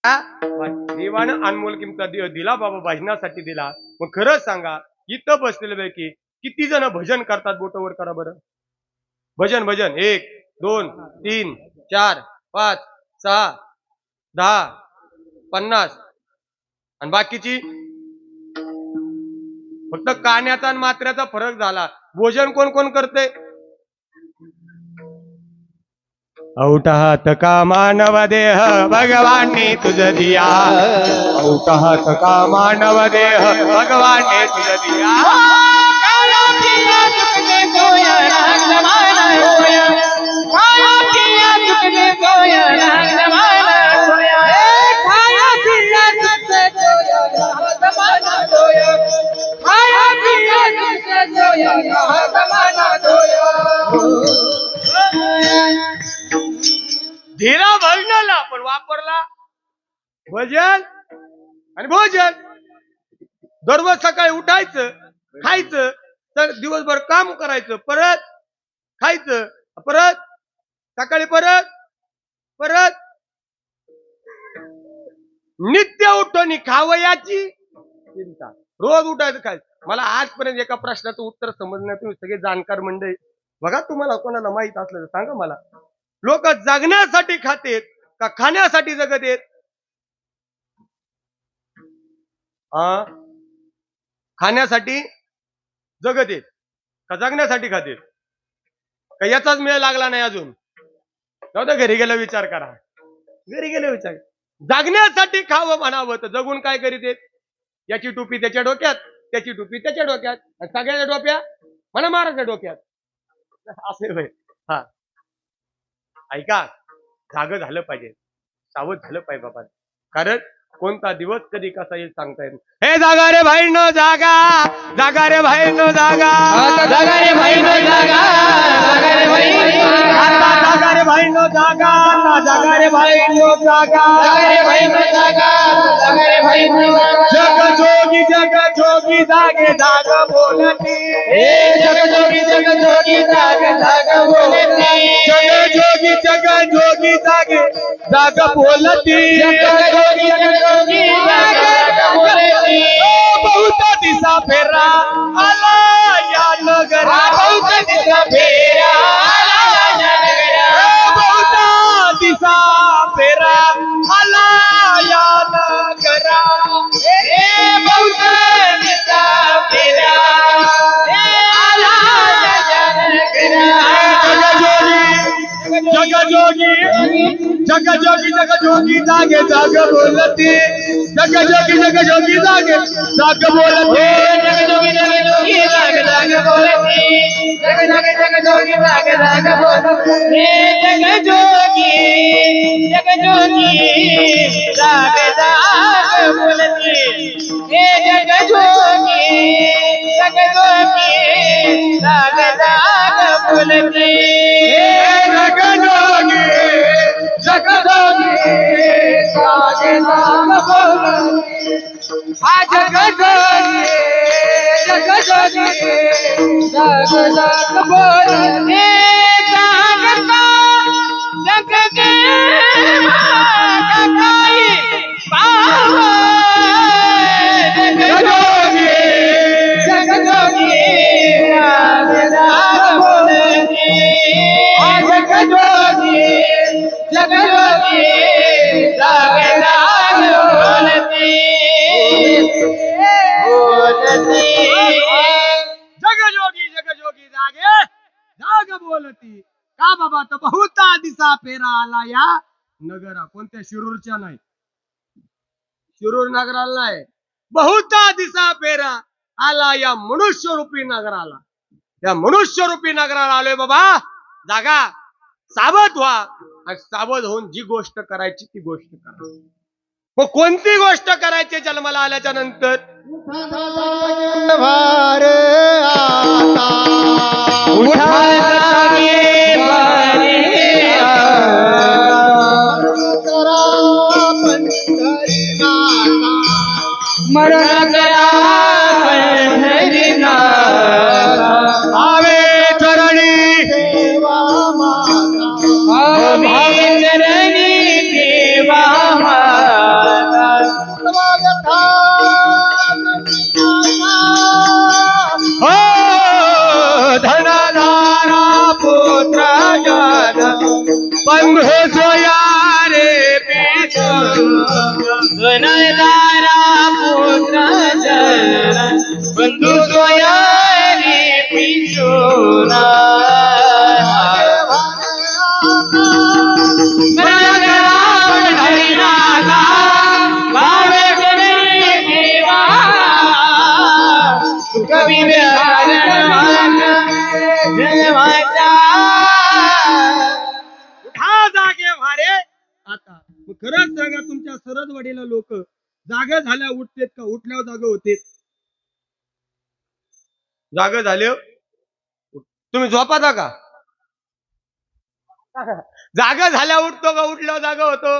देवानं अनमोल किमतीचा देव दिला बाबा, भजनासाठी दिला. मग खरंच सांगा, इथं बसलेले पैकी किती जण भजन करतात? बोटवर करा बरं. भजन भजन 1 2 3 4 5 6 10 50 आणि बाकीची फक्त कान्याचा आणि मात्र्याचा फरक झाला. भोजन कोण कोण करते? औटा हात का मानव देह भगवाने तुझ दिया, औटा हात का मानव देह भगवाने तुझ दिया. धीरा भजनाला पण वापरला भजन आणि भोजन. दररोज सकाळी उठायचं, खायचं, तर दिवसभर काम करायचं, परत खायचं, परत सकाळी परत परत नित्य उठून खावयाची चिंता. रोज उठायचं खायचं. मला आजपर्यंत एका प्रश्नाचं उत्तर समजण्यात तुम्ही सगळे जाणकार मंडळी बघा, तुम्हाला कोणाला माहित असलं तर सांगा मला. लोक जगण्यासाठी खातेत का खाण्यासाठी जगत आहेत? खाण्यासाठी जगत आहेत का जगण्यासाठी खातेत? का याचाच मेळ लागला नाही अजून? जाऊ घरी गेला विचार करा. घरी गेले विचार. जगण्यासाठी खावं म्हणावं तर जगून काय करीत आहेत? याची टोपी त्याच्या डोक्यात, त्याची टोपी त्याच्या डोक्यात, सगळ्याच्या डोक्या म्हणा महाराजच्या डोक्यात असे होय. हा ऐका, जाग झालं पाहिजे, सावध झालं पाहिजे बाबा. कारण कोणता दिवस कधी कसा येईल सांगता येईल. हे जागा रे भाई नो जागा, जागा रे भाई नो जागा, जागा रे भाई नो जागा, जागा रे भाई आता जागा रे भाई नो जागा, जागा रे भाई नो जागा, जागा रे भाई नो जागा, जागा रे भाई नो जागा. जग जोगी जागे जाग बोलती, जग जोगी जाग जाग बोलती, जग जोगी जागे जाग बोलती, बहुत दिसा फेरा आला या नगरा, बहुत दिसा फेरा आला या नगरा, बहुत दिसा फेरा आला या नगरा, बहुत दिसा फेरा आला या नगरा. जग जोगी जागे जाग बोलती, जग जोगी जागे जाग बोलती, जग जोगी जागे जाग बोलती, जग जोगी जागे जाग बोलती, जग जोगी जाग जाग बोलती, जग जोगी जाग जाग बोलती, जग जोगी जागे जाग बोलती. आज जग जोगी जाग जाग बोलती, जागता जग के काही पाव, जग जोगी जाग जाग बोलती, आज जग जोगी जाग जाग बोलती, जग जोगी जागे जाग बोलती. का बाबा? तर बहुता दिसा फेरा आला या नगरा. कोणत्या? शिरूरच्या नाही, शिरूर नगराला नाही. बहुता दिसा फेरा आला या मनुष्य रूपी नगराला. या मनुष्य रूपी नगराला आलोय बाबा. जागा, सावध व्हा, आणि सावध होऊन जी गोष्ट करायची ती गोष्ट करा. मग कोणती गोष्ट करायची जन्माला आल्याच्या नंतर? मरण करा पंढरीनाथ, आवे चरणी देवा माता, आवे चरणी देवा माता. वनदारा पुत्र चरण बंधू सोयारी पिशोना कभी उठा जागे भारे आता. मग खरंच सांगा तुमच्या सरदवाडीला लोक जागे झाल्या उठतेत का उठल्यावर जागे होते? जागे झाले तुम्ही झोपाता का? जागा झाल्या उठतो का उठल्यावर जागा होतो?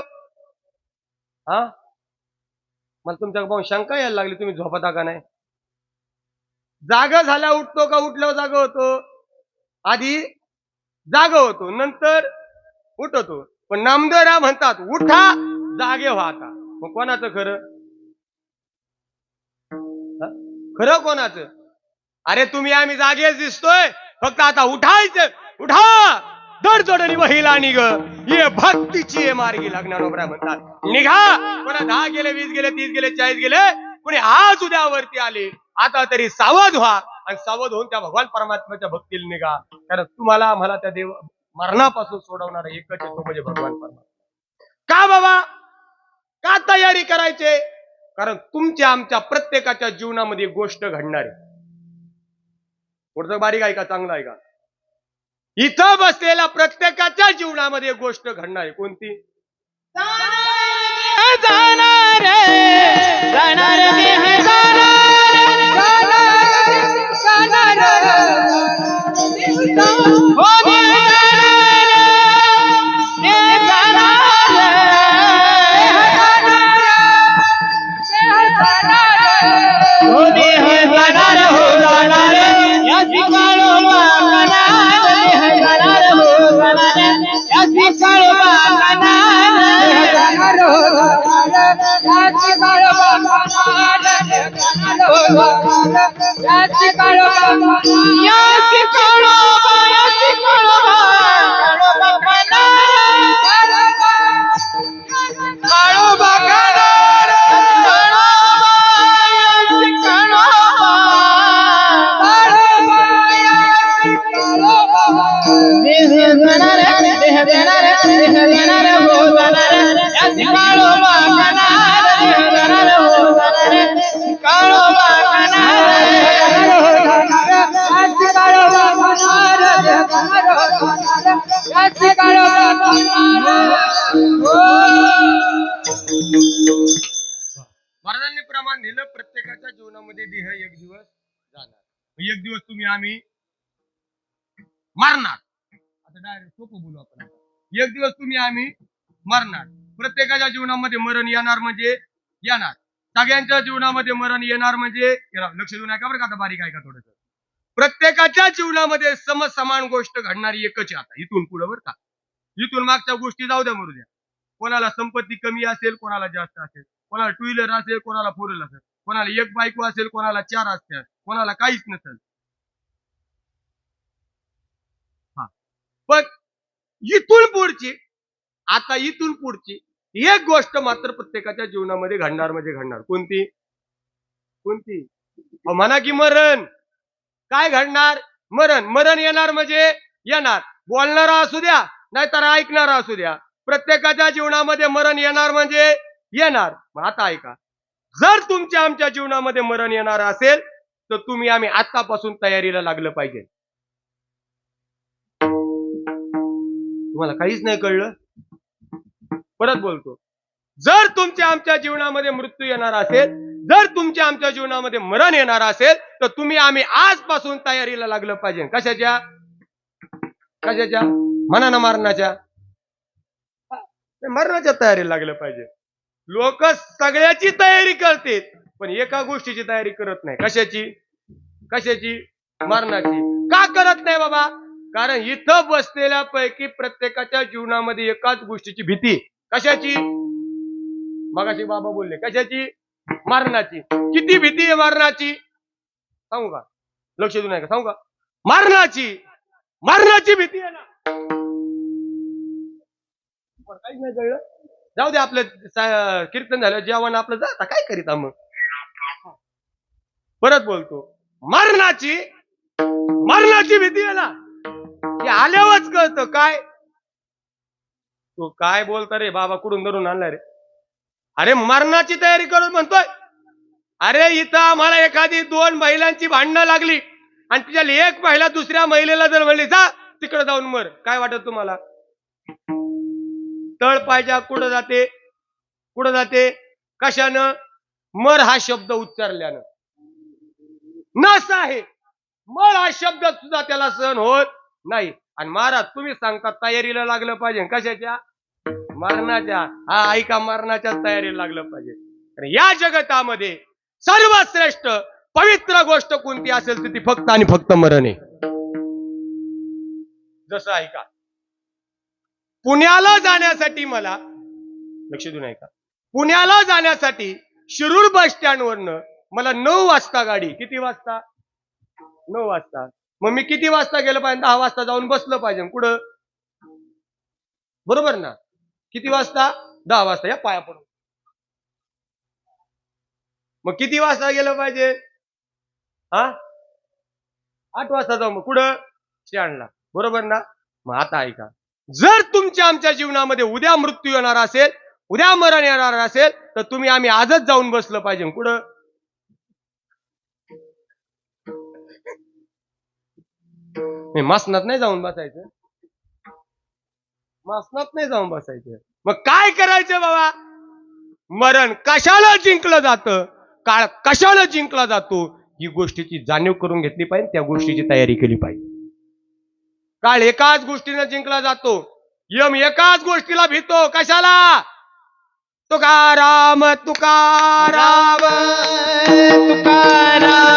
हा, मला तुमच्या पाहून शंका यायला लागली, तुम्ही झोपता का नाही? जागा झाल्या उठतो का उठल्यावर जागा होतो? आधी जागा होतो नंतर उठतो. पण नामदेवराव म्हणतात उठा जागे व्हा आता. मग कोणाचं खरं? खरं कोणाचं? अरे तुम्ही आम्ही जागेच दिसतोय, फक्त आता उठायचं. उठा दडजोडणी वहिला निघ ये भक्तीची ये मार्गी लग्नानोबरा म्हणतात. निघा. कोणा 10 गेले 20 गेले 30 गेले 40 गेले, कोणी आज उद्यावरती आले. आता तरी सावध व्हा आणि सावध होऊन त्या भगवान परमात्म्याच्या भक्तीला निघा. कारण तुम्हाला आम्हाला त्या देव मरणापासून सोडवणारा एकच आहे, तो म्हणजे भगवान परमात्मा. का बाबा का तयारी करायचे? कारण तुमच्या आमच्या प्रत्येकाच्या जीवनामध्ये एक गोष्ट घडणार आहे. पुढचं बारीक आहे का चांगलं आहे का? इथं बसलेल्या प्रत्येकाच्या जीवनामध्ये एक गोष्ट घडणार आहे. कोणती? जाणार महाराजांनी प्रमाण दिलं प्रत्येकाच्या जीवनामध्ये देह एक दिवस जाणार. एक दिवस तुम्ही आम्ही मरणार. आता डायरेक्ट सोपं बोलू आपण. एक दिवस तुम्ही आम्ही मरणार. प्रत्येकाच्या जीवनामध्ये मरण येणार म्हणजे येणार. सगळ्यांच्या जीवनामध्ये मरण येणार म्हणजे येणार. लक्ष देऊ नका बरं का, आता बारीक आहे का थोडस. प्रत्येकाच्या जीवनामध्ये समसमान गोष्ट घडणारी एकच आहे. आता इथून पुढे बरं का, इथून मागच्या गोष्टी जाऊ द्या मरू द्या. कोणाला संपत्ती कमी असेल, कोणाला जास्त असेल, कोणाला 2 व्हीलर असेल, कोणाला 4 व्हीलर असेल, कोणाला एक बायको असेल, कोणाला 4 असतील, कोणाला काहीच नसेल. पण इथून पुढची, आता इथून पुढची एक गोष्ट मात्र प्रत्येकाच्या जीवनामध्ये घडणार म्हणजे घडणार. कोणती? कोणती? म्हणा की मरण. काय घडणार? मरण. मरण येणार म्हणजे येणार. बोलणारा असू द्या नाहीतर ऐकणारा असू द्या, प्रत्येकाच्या जीवनामध्ये मरण येणार म्हणजे येणार. मग आता ऐका, जर तुमच्या आमच्या जीवनामध्ये मरण येणार असेल तर तुम्ही आम्ही आतापासून तयारीला लागलं पाहिजे. तुम्हाला काहीच नाही कळलं? परत बोलतो, जर तुमच्या आमच्या जीवनामध्ये मृत्यू येणार असेल, जर तुमच्या आमच्या जीवनामध्ये मरण येणार असेल तर तुम्ही आम्ही आजपासून तयारीला लागलं पाहिजे. कशाच्या? कशाच्या? मनानं मरणाच्या. मरणाच्या तयारीला लागलं पाहिजे. लोक सगळ्याची तयारी करते पण एका गोष्टीची तयारी करत नाही. कशाची? कशाची? मरणाची. का करत नाही बाबा? कारण इथं बसलेल्या पैकी प्रत्येकाच्या जीवनामध्ये एकाच गोष्टीची भीती. कशाची? मगाशी बाबा बोलले कशाची? मरणाची. किती भीती आहे मरणाची सांगू का? लक्ष देऊ नका, सांगू का? मरणाची. मरणाची भीती आहे ना. काहीच नाही कळलं. जाऊ दे आपलं कीर्तन झालं जेवण आपलं जाता काय करीता मग. परत बोलतो मरणाची भीती आहे ना ती आल्यावरच कळतं. काय तू काय बोलता रे बाबा कुठून धरून आणला रे. अरे मरणाची तयारी करून म्हणतोय. अरे इथं आम्हाला एखादी 2 महिलांची भांडणं लागली आणि तिच्या एक महिला दुसऱ्या महिलेला जर म्हणली जा तिकडे जाऊन मर, काय वाटत तुम्हाला. तळ पायच्या कुठं जाते कशानं. मर हा शब्द उच्चारल्यानं. नस आहे मर हा शब्द सुद्धा त्याला सहन होत नाही. आणि महाराज तुम्ही सांगता तयारीला लागलं पाहिजे कशाच्या. मरणाच्या. हा ऐका मरणाच्या तयारीला लागलं पाहिजे. आणि या जगतामध्ये सर्वात श्रेष्ठ पवित्र गोष्ट कोणती असेल तर ती फक्त आणि फक्त मरण आहे. जसं ऐका पुण्याला जाण्यासाठी मला लक्ष देऊन ऐका पुण्याला जाण्यासाठी शिरूर बस स्टँड वरनं मला 9 वाजता गाडी. किती वाजता. 9 वाजता. मग मी किती वाजता गेलं पाहिजे. 10 वाजता जाऊन बसलं पाहिजे कुठं. बरोबर ना. किती वाजता 10 वाजता या पाया पडून. मग किती वाजता गेलं पाहिजे. 8 वाजता जाऊ मग कुठं स्टँडला. बरोबर ना. मग आता ऐका जर तुमच्या आमच्या जीवनामध्ये उद्या मृत्यू येणार असेल उद्या मरण येणार असेल तर तुम्ही आम्ही आजच जाऊन बसलं पाहिजे कुठं. मसनात नाही जाऊन बसायचं. मसनात नाही जाऊन बसायचं. मग काय करायचं बाबा. मरण कशाला जिंकलं जातं काळ कशाला जिंकला जातो ही गोष्टीची जाणीव करून घेतली पाहिजे. त्या गोष्टीची तयारी केली पाहिजे. काळ एकाच गोष्टीनं जिंकला जातो. यम एकाच गोष्टीला भीतो कशाला. तुकाराम तुकाराम तुकाराम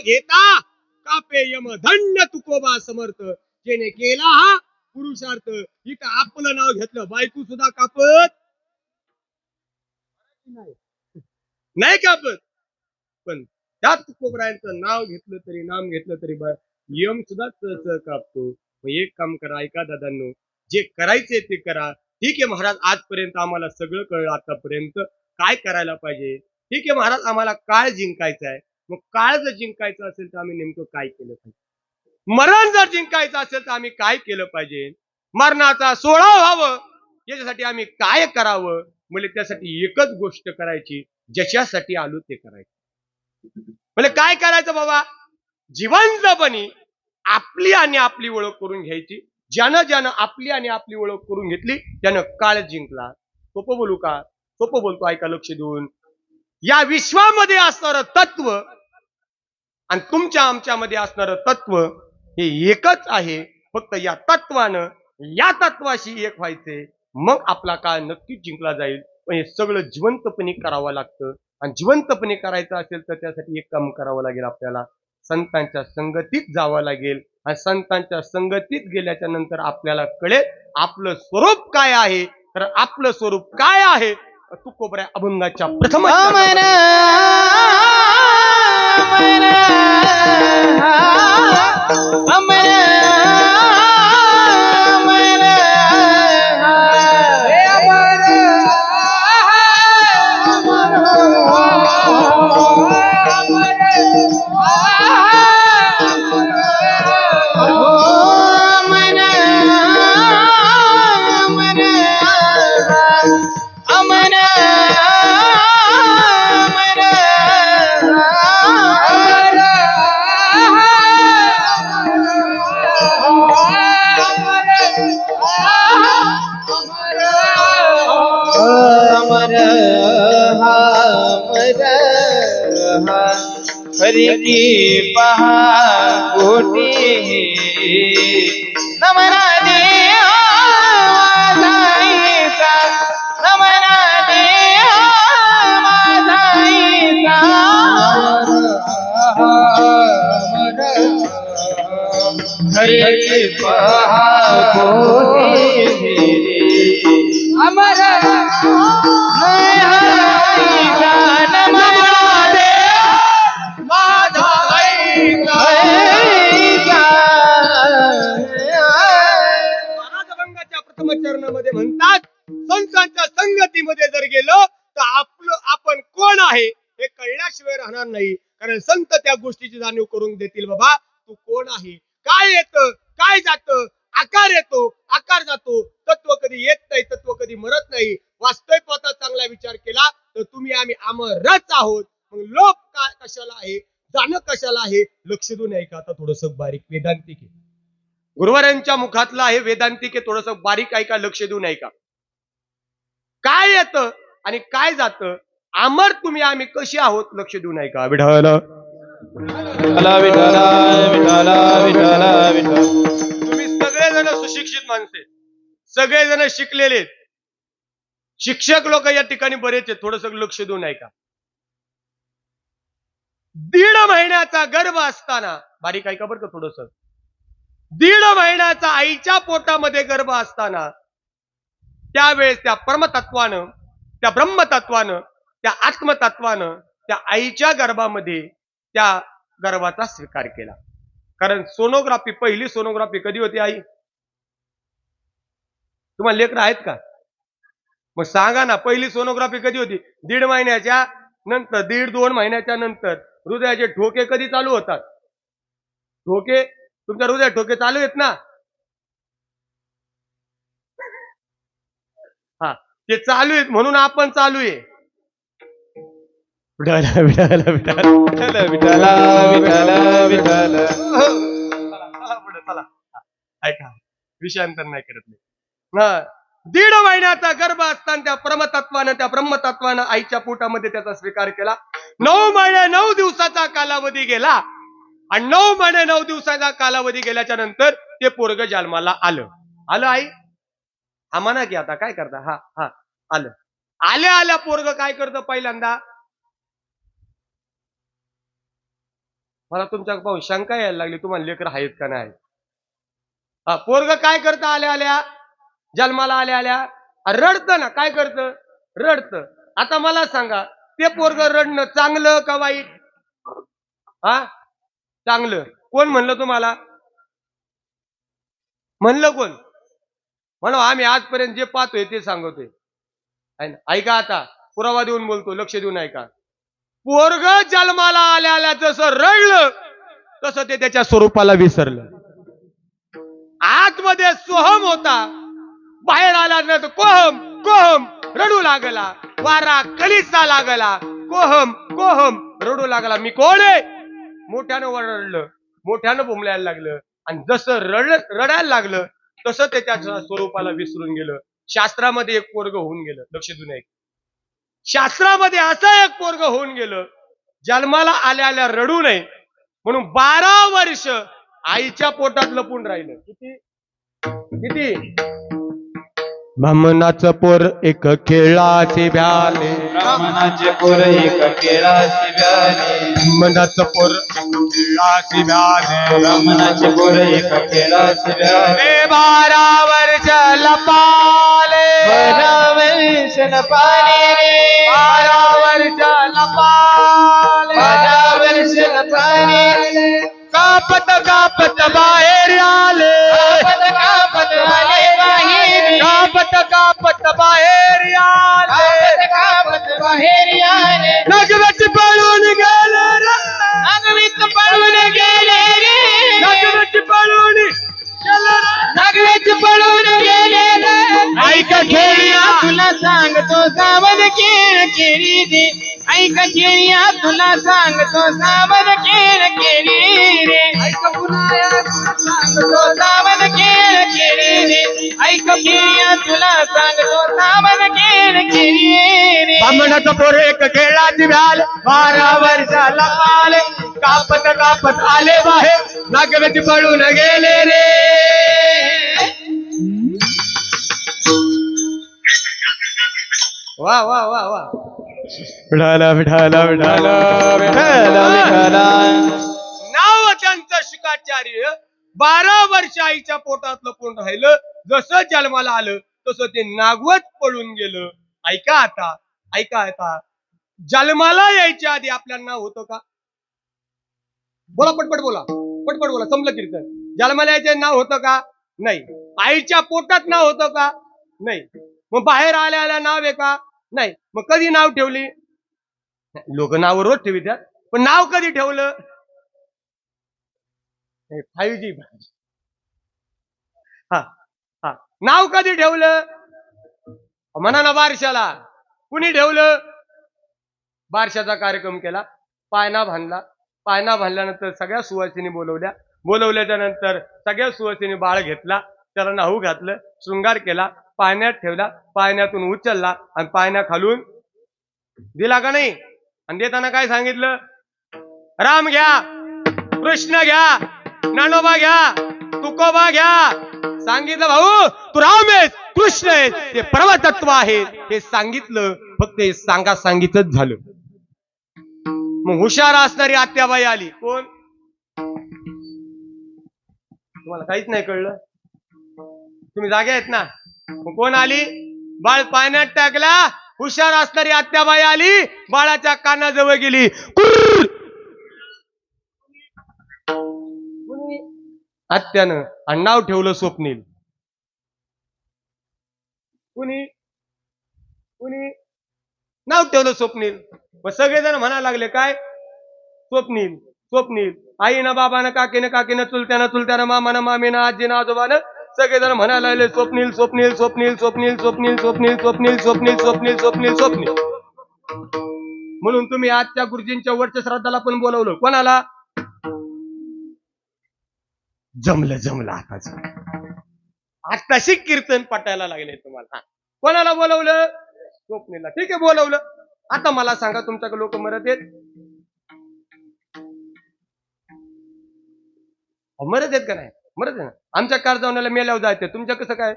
घेता कापे यम धन्य तुकोबा समर्थ जेने केला हा पुरुषार्थ. इथं आपलं नाव घेतलं बायको सुद्धा कापत नाही कापत. पण त्या तुकोबरायांचं नाव घेतलं तरी नाम घेतलं तरी यम सुद्धा कापतो. मग एक काम करा ऐका दादांनो जे करायचे ते करा. ठीक आहे महाराज आजपर्यंत आम्हाला सगळं कळलं. आतापर्यंत काय करायला पाहिजे. ठीक आहे महाराज आम्हाला काळ जिंकायचा आहे. मग काळ जर जिंकायचं असेल तर आम्ही नेमकं काय केलं पाहिजे. मरण जर जिंकायचं असेल तर आम्ही काय केलं पाहिजे. मरणाचा सोहळा व्हावं याच्यासाठी आम्ही काय करावं. म्हणजे त्यासाठी एकच गोष्ट करायची ज्याच्यासाठी आलो ते करायचं. म्हणजे काय करायचं बाबा. जिवंतपणी आपली आणि आपली ओळख करून घ्यायची. ज्यानं आपली आणि आपली ओळख करून घेतली त्यानं काळ जिंकला. सोपं बोलू का. सोपं बोलतो ऐका लक्ष देऊन. या विश्वामध्ये असणारं तत्व आणि तुमच्या आमच्यामध्ये असणारं तत्व हे एकच आहे. फक्त या तत्वानं या तत्वाशी एक व्हायचे मग आपला काळ नक्कीच जिंकला जाईल. पण हे सगळं जिवंतपणे करावं लागतं. आणि जिवंतपणे करायचं असेल तर त्यासाठी एक काम करावं लागेल. आपल्याला संतांच्या संगतीत जावं लागेल. आणि संतांच्या संगतीत गेल्याच्या नंतर आपल्याला कळेल आपलं स्वरूप काय आहे. तर आपलं स्वरूप काय आहे तुकोबऱ्या अभंगाच्या प्रथम हरी की पहा कोटी नमना देवा माझाईचा नमना देवा माझाईचा हरी की पहा कोटी अमर चरणामध्ये म्हणतात संतांच्या संगतीमध्ये जर गेलो तर आपण कोण आहे हे कळल्याशिवाय राहणार नाही. कारण संत त्या गोष्टीची जाणीव करून देतील. बाबा तू कोण आहे, काय येतं काय जातं, आकार येतो आकार जातो, तत्व कधी येत नाही, तत्व कधी मरत नाही. वास्तविकता चांगला विचार केला तर तुम्ही आम्ही अमरच आहोत. मग लोक काय कशाला आहे, जाणं कशाला आहे, लक्ष देऊ नये का? आता थोडस बारीक वेदांतिक आहे, गुरुवारांच्या मुखातला आहे वेदांतिक आहे, थोडस बारीक ऐका, लक्ष देऊ नये का? काय येतं आणि काय जातं, अमर तुम्ही आम्ही कशी आहोत, लक्ष देऊ नये का? विठ्ठल तुम्ही सगळेजण सुशिक्षित माणसे, सगळेजण शिकलेले, शिक्षक लोक या ठिकाणी बरेच आहेत, थोडस लक्ष देऊ नये का? 1.5 महिन्याचा गर्भ असताना, बारीक ऐका बरं का थोडस, 1.5 महिन्याचा आईच्या पोटामध्ये गर्भ असताना त्यावेळेस त्या परमतत्वानं, त्या ब्रह्मतत्वानं, त्या आत्मतत्वानं त्या आईच्या गर्भामध्ये त्या गर्भाचा स्वीकार केला. कारण सोनोग्राफी, पहिली सोनोग्राफी कधी होती आई? तुम्हाला लेकर आहेत का? मग सांगा ना, पहिली सोनोग्राफी कधी होती? 1.5 महिन्याच्या नंतर, 1.5-2 महिन्याच्या नंतर. हृदयाचे ठोके कधी चालू होतात? ठोके तुमच्या हृदयात ठोके चालू आहेत ना? हा, ते चालू आहेत म्हणून आपण चालू आहे. विठाला विठाला विठाला विठाला विठाला विठाला. चला ऐका, विषयांतर नाही करत नाही. 1.5 महिन्याचा गर्भ असताना त्या परमतत्वानं, त्या ब्रह्मतत्वानं आईच्या पोटामध्ये त्याचा स्वीकार केला. 9 महिने 9 दिवसाचा कालावधी गेला आणि 9 महिने 9 दिवसाचा कालावधी गेल्याच्या नंतर ते पोरग जन्माला आलं. आलं आई? हा म्हणा की आता काय करता? हा हा आलं. आल्या आल्या पोरग काय करतं पहिल्यांदा? मला तुमच्या पाहून शंका यायला लागली, तुम्हाला लेकर आहेत का नाही? हा, पोरग काय करतं आल्या आल्या, जन्माला आल्या आल्या? रडतं ना, काय करतं? रडतं. आता मला सांगा, ते पोरग रडणं चांगलं का वाईट? हा, चांगलं. कोण म्हणलं तुम्हाला? म्हणलं कोण? म्हणून आम्ही आजपर्यंत जे पाहतोय ते सांगतोय. ऐका, आता पुरावा देऊन बोलतो, लक्ष देऊन ऐका. पोरग जन्माला आल्या आल्या जसं रडलं तसं ते त्याच्या स्वरूपाला विसरलं. आतमध्ये सोहम होता, बाहेर आल्यानंतर कोहम कोहम रडू लागला. वारा कलिसा लागला, कोहम कोहम रडू लागला. मी कोण आहे? मोठ्यानं रडलं, मोठ्यानं बोंबलायला लागलं. आणि जसं रडायला लागलं तसं ते त्याच्या स्वरूपाला विसरून गेलं. शास्त्रामध्ये एक पोरग होऊन गेलं, लक्ष देऊन ऐक. शास्त्रामध्ये असं एक पोरग होऊन गेलं, जन्माला आल्या आल्या रडू नये म्हणून 12 वर्ष आईच्या पोटात लपून राहिलं. किती किती? ब्राह्मणाचं पोर एक खेळाचे भ्याले, ब्राह्मणाचे पोर एक खेळाचे भ्याले, ब्राह्मणाचं पोर खेळाचे भ्याले, ब्राह्मणाचे पोर एक खेळाचे भ्याले. 12 वर्ष लपाले, 12 वर्ष लपाले रे, 12 वर्ष लपाले, 12 वर्ष लपाले. कापत कापत बाहेर आले, कापत कापत आले बाहेर, कापत कापत बाहेर आले, कापत कापत बाहेर आले. नगवेच पळून गेले रे, नागवेच पळून गेले रे, नगवेच पळून गेले रे, नागवेच पळून गेले रे. ऐका खेळिया तुला सांगतो सावध खेळ खेळी दे, ऐका खेळिया तुला सांगतो सावध खेळ खेळी रे. ऐका पुन्हा सांगतो सावध खेळ खेळी रे, ऐका खेळिया तुला सांगतो सावध खेळ खेळी रे. ब्राह्मणाचं पोर एक खेळाची भ्याल, 12 वर्ष लपाले, कापत कापत आले बाहेर नागवती पळून गेले रे. वा वा वा वा. विठाला विठाला विठाला विठाला विठाला. नाव त्यांचं शुकाचार्य. 12 वर्ष आईच्या पोटात लपून राहिलं. जसं जन्माला आलं तसं ते नागवत पळून गेलं. ऐका आता, ऐका आता, जन्माला यायच्या आधी आपल्याला नाव होतं का? बोला पटपट बोला, पटपट बोला, संपलं कीर्तन. जन्माला यायचे नाव होतं का? नाही. आईच्या पोटात नाव होतं का? नाही. मग बाहेर आल्या आल्या नाव आहे का? नाही. मग कधी नाव ठेवली? लोक नाव रोज ठेवितात, पण नाव कधी ठेवलं? 5G. हा हा, नाव कधी ठेवलं? म्हणा ना बारशाला. कुणी ठेवलं? बारशाचा कार्यक्रम केला, पायना बांधला. पायना बांधल्यानंतर सगळ्या सुवासिनी बोलवल्या. बोलवल्याच्या नंतर सगळ्या सुवासिनी बाळ घेतला, त्याला नाहू घातलं, शृंगार केला, पाण्यात ठेवला, पाण्यातून उचलला आणि पायण्या खालून दिला का नाही? आणि देताना काय सांगितलं? राम घ्या, कृष्ण घ्या, ज्ञानोबा घ्या, तुकोबा घ्या. सांगितलं भाऊ तू राम आहेस, कृष्ण आहेस, ते परमतत्व आहे हे सांगितलं. फक्त हे सांगितच झालं. मग हुशार असणारी आत्याबाई आली. कोण? तुम्हाला काहीच नाही कळलं? तुम्ही जागे आहेत ना? मग कोण आली? बाळ पाण्यात टाकला, हुशार असणारी आत्याबाई आली, बाळाच्या कानाजवळ गेली. आत्यानं आणि नाव ठेवलं स्वप्नील. कुणी कुणी नाव ठेवलं स्वप्नील. मग सगळेजण म्हणायला लागले काय? स्वप्नील स्वप्नील. आईनं बाबानं काकीनं काकीनं चुलत्यानं चुलत्यानं मामानं मामीनं आजीनं आजोबानं सगळेजण म्हणायला लागले स्वप्नील स्वप्नील स्वप्नील स्वप्नील स्वप्नील स्वप्नील स्वप्नील स्वप्नील स्वप्नील स्वप्नील स्वप्नील. म्हणून तुम्ही आजच्या गुरुजींच्या वरच्या श्राद्धाला पण बोलवलं. कोणाला? जमलं जमलं. आताशी कीर्तन पटायला लागले तुम्हाला. कोणाला बोलवलं? स्वप्नीला. ठीक आहे बोलवलं. आता मला सांगा तुमच्याकडे लोक मरत आहेत? मरत आहेत का नाही? मरत आहे ना. आमच्या कारजावण्याला मेल्यावर जायचं, तुमच्या कसं काय?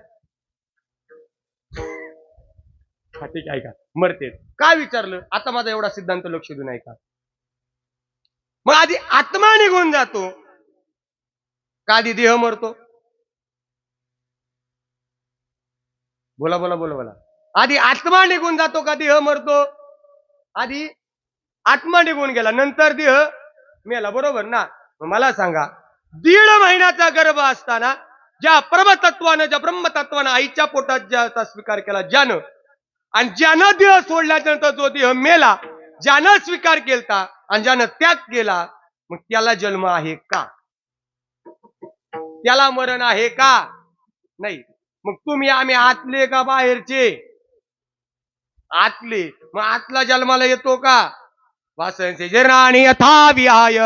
ठीक आहे का? मरते काय विचारलं? आता माझा एवढा सिद्धांत लक्ष देऊन ऐका. मग आधी आत्मा निघून जातो का आधी देह मरतो? बोला बोला बोला बोला. आधी आत्मा निघून जातो का देह मरतो? आधी आत्मा निघून गेला, नंतर देह मेला. बरोबर ना? मला सांगा, 1.5 महिन्याचा गर्भ असताना ज्या परमतत्वानं, ज्या ब्रह्मतत्वानं आईच्या पोटात ज्याचा स्वीकार केला ज्यानं, आणि ज्यानं देह सोडल्यानंतर जो देह मेला, ज्यानं स्वीकार केलता आणि ज्यानं त्याग केला, मग त्याला जन्म आहे का? त्याला मरण आहे का? नाही. मग तुम्ही आम्ही आतले का बाहेरचे? आतले. मग आतला जन्माला येतो का? वासंसे जराणी यथा विहाय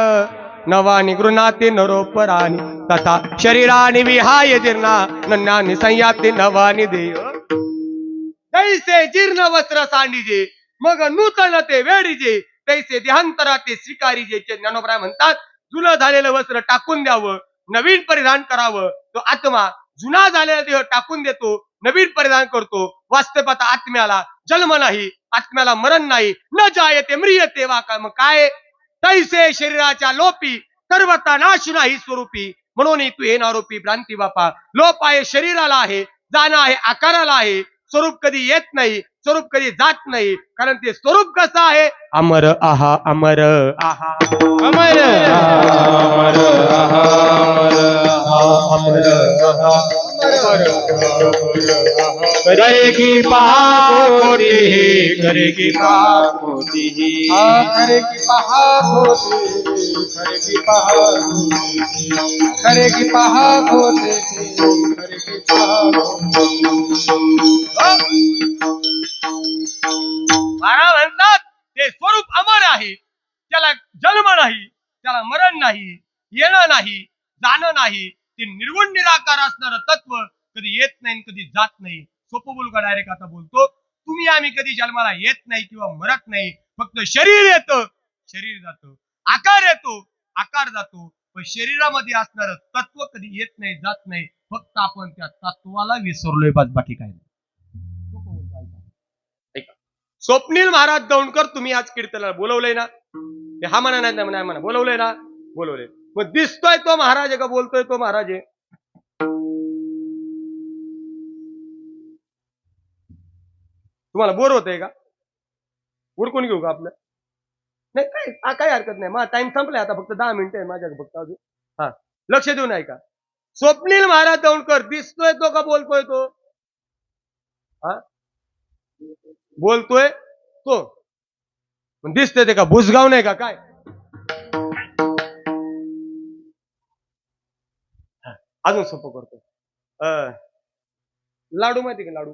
नवानी गृणाते नरोपराणी तथा शरीरानी विहाय जीर्णा नन्यानी संयाते नवानी देय. तैसे जीर्ण वस्त्र सांडीजे मग नूतन ते वेडीजे तैसे देहांतरा ते स्वीकारीजे. ज्ञानोबराय म्हणतात जुनं झालेलं वस्त्र टाकून द्यावं, नवीन परिधान करावं. तो आत्मा जुना झालेला देह टाकून देतो, नवीन परिधान करतो. वास्तवात आत्म्याला जन्म नाही, आत्म्याला मरण नाही. न जायते म्रियते वा काय. मग काय? तैसे शरीराच्या लोपी सर्वता नाश नाही स्वरूपी. म्हणून तू येणार आरोपी भ्रांती बापा. लोप आहे शरीराला आहे, जाणं आहे आकाराला आहे. स्वरूप कधी येत नाही, स्वरूप कधी जात नाही. कारण ते स्वरूप कसं आहे? अमर आहा अमर आहा अमर अमर अमर करे की पापोती करे की पापोती करे की पापोती करे की पापोती करे की पापोती करे की महाराज म्हणतात ते स्वरूप अमर आहे, त्याला जन्म नाही, त्याला मरण नाही, येणं नाही, जाणं नाही. ते निर्गुण निराकार असणारं तत्व कधी येत नाही, कधी जात नाही. सोपं बोलू का? डायरेक्ट आता बोलतो. तुम्ही आम्ही कधी जन्माला येत नाही किंवा मरत नाही. फक्त शरीर येतं, शरीर जातं. आकार येतो, आकार जातो, पण शरीरामध्ये असणारं तत्व कधी येत नाही, जात नाही. फक्त आपण त्या तत्वाला विसरलोय, बस बाकी काय नाही. ऐका. स्वप्नील महाराज दौंडकर तुम्ही आज कीर्तनाला बोलवलंय ना, ते हा म्हणा नाही म्हणा, बोलवलंय ना, बोलवलंय. मग दिसतोय तो महाराज आहे का, बोलतोय तो महाराज आहे? तुम्हाला बोर होतंय का? उरकून घेऊ का आपलं? नाही काही हरकत नाही. माझा टाइम संपलाय आता, फक्त 10 मिनिटं आहे माझ्याकडे फक्त अजून. हा, लक्ष देऊन ऐका. स्वप्नील महाराज दौंडकर दिसतोय तो का बोलतोय तो? हा, बोलतोय तो. दिसतोय ते का भुसगाव नाही का काय? अजून सोपं करतो. लाडू माहिती का लाडू?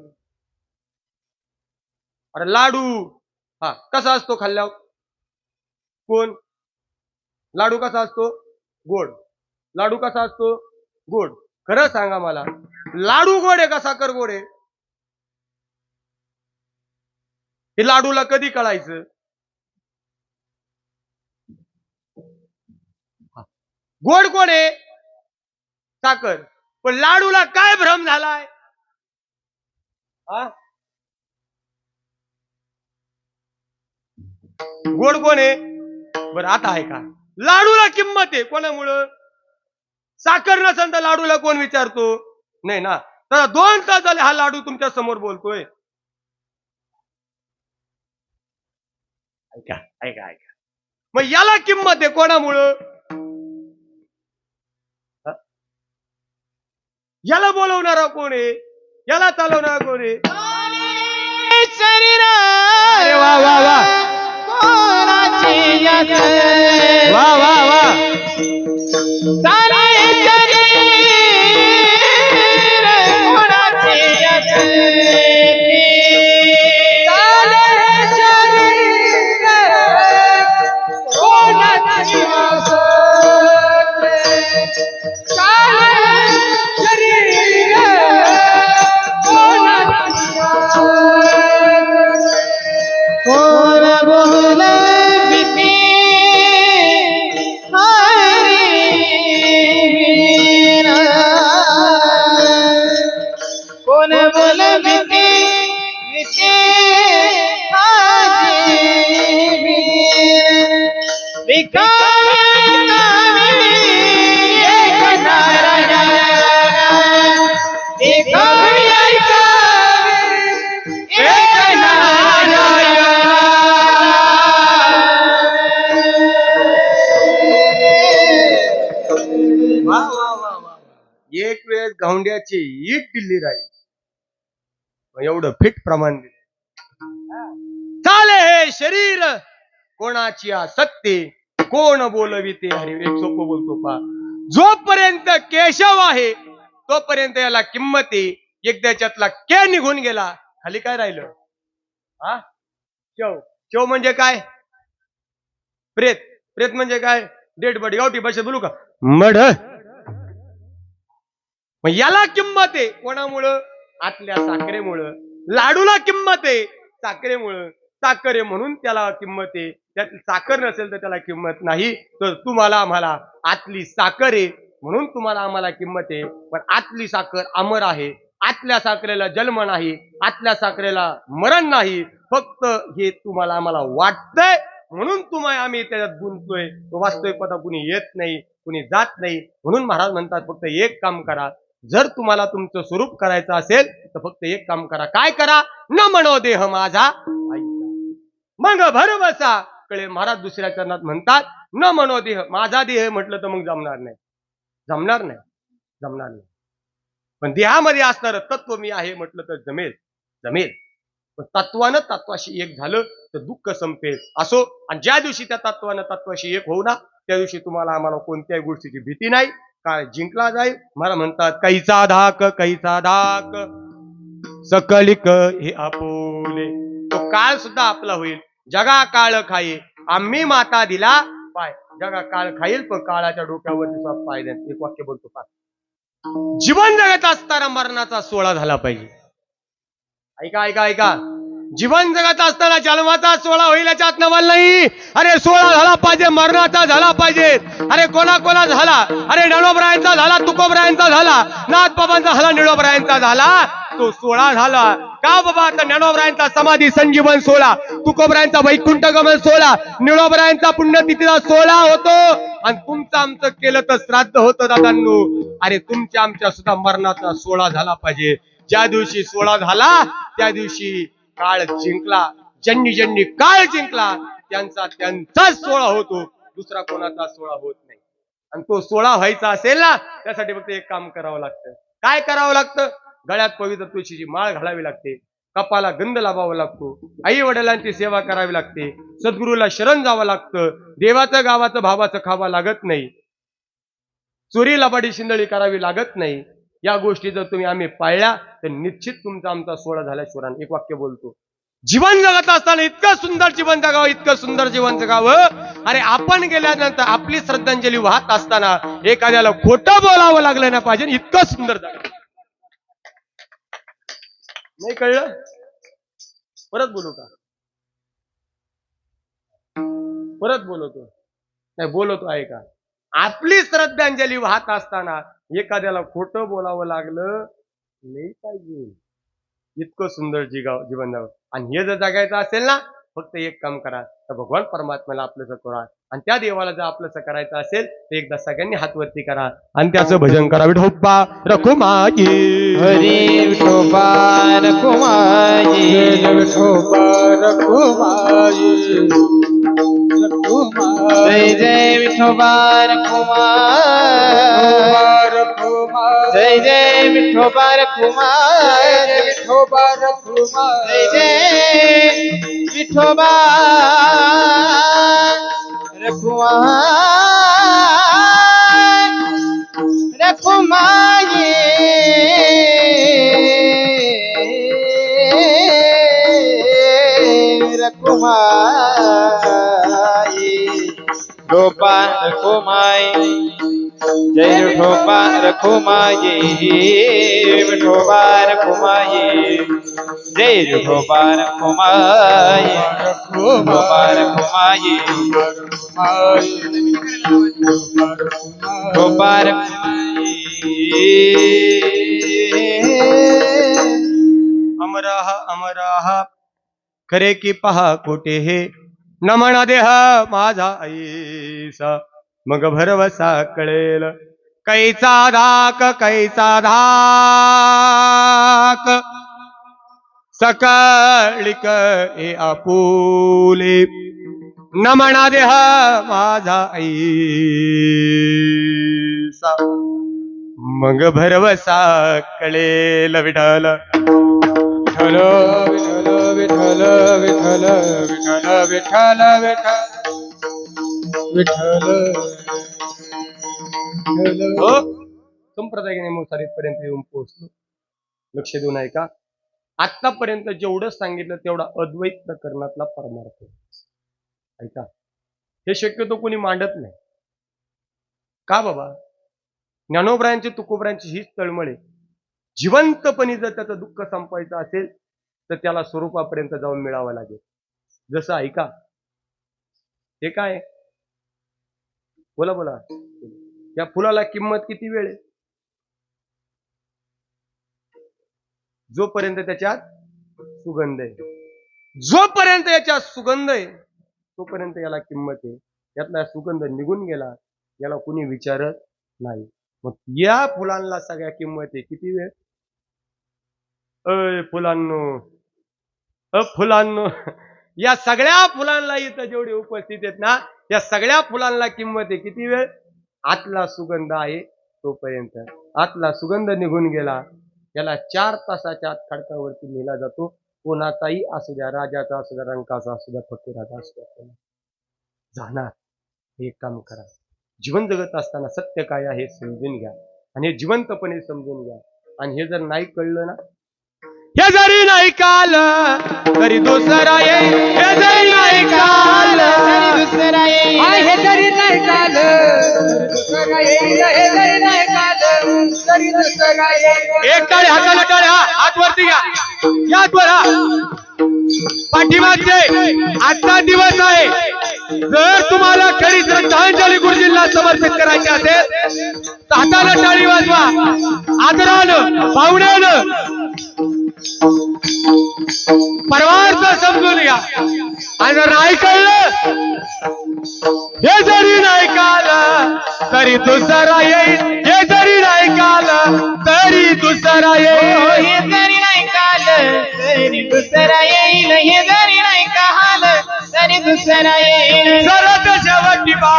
अरे लाडू हा कसा असतो खाल्ल्यावर? कोण? लाडू कसा असतो? गोड. लाडू कसा असतो? गोड. खरं सांगा मला, लाडू गोड आहे का साखर गोड आहे? हे लाडूला कधी कळायचं? गोड कोण आहे? साखर. पण लाडूला काय भ्रम झालाय? गोड कोण आहे? बरं आता आहे का, लाडूला किंमत आहे कोणामुळं? साखर नसेल तर लाडूला कोण विचारतो? नाही ना. तर 2 तास झाले हा लाडू तुमच्या समोर बोलतोय. ऐका ऐका ऐका, मग याला किंमत आहे कोणामुळं? याला बोलवणारा कोण आहे? याला चालवणारा कोण आहे? अरे वा वा वा वा वा वा. एक वेळेस गौंड्याची ईट दिल्ली राहील, एवढं फिट प्रमाण दिले. चाले हे शरीर कोणाची आसक्ती, कोण बोलविते हरी. एक सोपं बोलतो पा, जोपर्यंत केशव आहे तोपर्यंत याला किंमत आहे. एकदा त्यातला के निघून गेला, खाली काय राहिलं? हा, शव. शव म्हणजे काय? प्रेत. प्रेत म्हणजे काय? Dead body. गावठी भाषेत बोलू का? मड. मग याला किंमत आहे कोणामुळं? आतल्या साखरेमुळं. लाडूला किंमत आहे साखरेमुळं. साखर आहे म्हणून त्याला किंमत आहे. त्यात साखर नसेल तर त्याला किंमत नाही. तर तुम्हाला आम्हाला आतली साखर आहे म्हणून तुम्हाला आम्हाला किंमत आहे. पण आतली साखर अमर आहे. आतल्या साखरेला जन्म नाही, आतल्या साखरेला मरण नाही. फक्त हे तुम्हाला आम्हाला वाटतंय म्हणून तुम्हाला आम्ही त्याच्यात गुंततोय. वास्तविकता कुणी येत नाही, कुणी जात नाही. म्हणून महाराज म्हणतात फक्त एक काम करा, जर तुम्हाला तुमचं स्वरूप करायचं असेल तर फक्त एक काम करा. काय करा? न म्हणो देह माझा मग भरवसा कळे. महाराज दुसऱ्या चरणात म्हणतात न म्हणो देह माझा देह म्हटलं तर मग जमणार नाही, जमणार नाही, जमणार नाही. पण देहामध्ये असणारं तत्व मी आहे म्हटलं तर जमेल, जमेल. पण तत्वानं तत्वाशी एक झालं तर दुःख संपेल. असो. आणि ज्या दिवशी त्या तत्वानं तत्वाशी एक होऊ ना, त्या दिवशी तुम्हाला आम्हाला कोणत्याही गोष्टीची भीती नाही. काळ जिंकला जाईल. मला म्हणतात कैचा धाक, कैचा धाक सकलिक हे आपोले. तो काळ सुद्धा आपला होईल. जगा काळ खाईल, आम्ही माता दिला पाय. जगा काळ खाईल पण काळाच्या डोक्यावरती पाय देत. एक वाक्य बोलतो पा, जीवन जगत असताना मरणाचा सोहळा झाला पाहिजे. ऐका ऐका ऐका, जीवन जगत असताना जन्माचा 16 होईल याच्यात नवल नाही. अरे 16 झाला पाहिजे, मरणाचा झाला पाहिजे. अरे कोणा झाला, अरे ज्ञानोबरायांचा झाला, तुकोबरायांचा झाला, नाथबाबांचा झाला, निळोबरायांचा झाला, तो 16 झाला. का बाबा? आता ज्ञानोबरायांचा समाधी संजीवन 16, तुकोबरायांचा वैकुंठ गमन 16, निळोबरायांचा पुण्यतिथीचा 16 होतो. आणि तुमचं आमचं केलं तर श्राद्ध होतं दादांनो. अरे तुमच्या आमच्या सुद्धा मरणाचा 16 झाला पाहिजे. ज्या दिवशी 16 झाला त्या दिवशी काळ जिंकला. ज्यांनी काळ जिंकला त्यांचाच 16 होतो, दुसरा कोणाचा 16 होत नाही. आणि तो 16 व्हायचा असेल ना, त्यासाठी फक्त एक काम करावं लागतं. काय करावं लागतं? गळ्यात पवित्र तुळशीची माळ घालावी लागते, कपाला गंध लावावा लागतो, आई वडिलांची सेवा करावी लागते, सद्गुरूला शरण जावं लागतं, देवाचं गावाचं भावाचं खावा लागत नाही, चोरी लबाडी शिंदळी करावी लागत नाही. या गोष्टी जर तुम्ही आम्ही पाळल्या तर निश्चित तुमचा आमचा 16 झाल्याशिवाय. एक वाक्य बोलतो, जीवन जगत असताना इतकं सुंदर जीवन जगावं, इतकं सुंदर जीवन जगावं. अरे आपण गेल्यानंतर आपली श्रद्धांजली वाहत असताना एखाद्याला खोटं बोलावं लागलं ना पाहिजे, इतकं सुंदर जगावं. नाही कळलं? परत बोलू का? परत बोलवतो? नाही बोलवतो आहे का? आपली श्रद्धांजली वाहत असताना एखाद्याला खोटं बोलावं लागलं नाही पाहिजे, इतकं सुंदर जीवन जावं. आणि हे जर जगायचं असेल ना, फक्त एक काम करा, तर भगवान परमात्म्याला आपलंसं करा. आणि त्या देवाला जर आपलंसं करायचं असेल तर एकदा सगळ्यांनी हातवरती करा आणि त्याचं भजन करा. विठोबा रखुमाई, हरी विठोबा रखुमाई, विठोबा रखुमाई, जय जय विठोबा रखुमाई, जय जय विठोबा रखुमाई, विठोबा रखुमाई, जय जय विठोबा रखुमाई, रखुमाई, रखुमाई, विठोबा रखुमाई, जय विठोबा रखुमाई, विठोबा रखुमाई, जय विठोबा रखुमाई, विठोबा रखुमाई, विठोबा रखुमाई. अमराह अमराह खरे की पहा कोठे हे, नमना देह माझा ऐसा, मग भरवसा कळेल कैचा धाक, कैचा धाक. सकळिक ए आपुले, नमना देह माझा ऐसा, मग भरवसा कळेल. विठ्ठल विठ्ठल विठ्ठल विठ्ठल विठ्ठल विठ्ठल विठ्ठल विठ्ठल. हो, संप्रदाय मोसारीत पर्यंत येऊन पोहोचलो. लक्ष देऊन ऐका. आतापर्यंत जेवढं सांगितलं तेवढा अद्वैत प्रकरणातला परमार्थ. ऐका, हे शक्यतो कोणी मांडत नाही. का बाबा? ज्ञानोबरायांची तुकोबरायांची हीच तळमळ आहे. जिवंतपणी जर त्याचं दुःख संपवायचं असेल तर त्याला स्वरूपापर्यंत जाऊन मिळावं लागेल. जसं ऐका, हे काय? बोला बोला. या फुलाला किंमत किती वेळ आहे? जोपर्यंत त्याच्यात सुगंध आहे, जोपर्यंत याच्यात सुगंध आहे तोपर्यंत याला किंमत आहे. यातला सुगंध निघून गेला याला कुणी विचारत नाही. मग या फुलांना सगळ्या किंमत आहे. किती वेळ? फुलांनो, या सगळ्या फुलांना इथं जेवढे उपस्थित आहेत ना, या सगळ्या फुलांना किंमत आहे. किती वेळ? आतला सुगंध आहे तोपर्यंत. आतला सुगंध निघून गेला याला 4 तासाच्या आत खडकावरती नेला जातो. कोणाचाही असू द्या, राजाचा असू द्या, रंकाचा असू द्या, फकीराचा असू द्या, जाणार. हे काम करा. जीवन जगत असताना सत्य काय आहे समजून घ्या आणि हे जिवंतपणे समजून घ्या. आणि हे जर नाही कळलं ना, हे जरी नाही काल तरी दुसरा येईल, हे जरी नाही काल तरी दुसरा येईल, हे जरी नाही काल दुसरा येईल, हे जरी नाही काल तरी दुसरा येईल. एक टाळी हाताला टाळी, हात वरती घ्या, या हात वर. पाठीमागचे आजचा दिवस आहे. जर तुम्हाला खरी श्रद्धांजली गुरुजींना समर्पित करायची असेल तर हाताला टाळी वाजवा, आदरानं भावनेनं परवार्थ समजून घ्या. आणि जर नाही कळलं, हे जरी नाही कालं तरी दुसरा येईल, हे जरी नाही कालं तरी दुसरा येईल. हे जरी नाही काल तरी दुसरा येईल, हे जरी नाही काल तरी दुसरा येईल. सरत शेवटी बा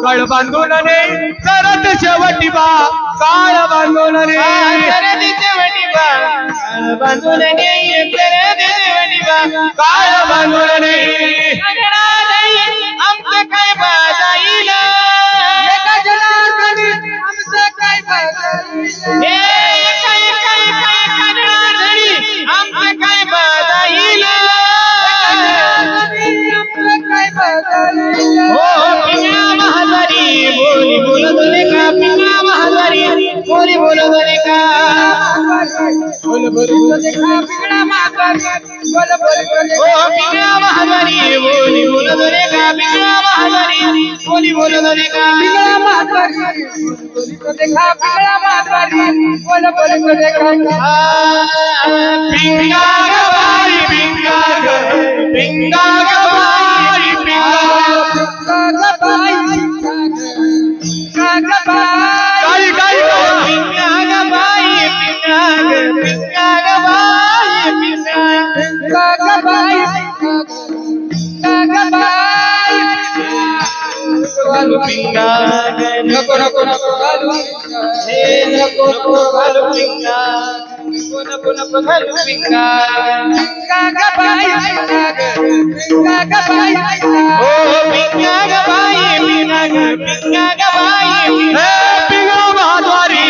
कळ बांधून ने, सरत शेवटी बा काळ बांधून ने. शरद शेवटी बा काळ बांधून नेई, शरद शेवटी बा काळ बांधून ने. आमचं काय बाजाईल, एका जनार्दनी आमचं काय बाजाईल. काय काय काय करणारी आमचं काय बाजाईल. आमचं काय बाजाईल. हो पिंगळा महाजारी बोली बोलत रे का, पिंगळा महाजारी बोली बोलत रे का. बोल बोल तो देखा पिंगळा महाजारी, बोल बोल तो देखा. हो पिंगळा महाजारी बोली बोलत रे का, पिंगळा महाजारी बोली बोलत रे का. पिंगळा महाजारी, बोल तो देखा पिंगळा महाजारी, बोल बोल तो देखा. पिंगा ग बाई पिंगा ग, पिंगा ग बाई पिंगा. काही काही पिंगा ग बाई पिंगा ग, पिंगा ग बाई पिंगा. पिंगा ग नको नको नको घालू. हे नको नको घालू पिंगा, नको नको नको घालू पिंगा. हो पिंगा ग बाई पिंगा ग, पिंगा ग बाई पिंगा महाद्वारी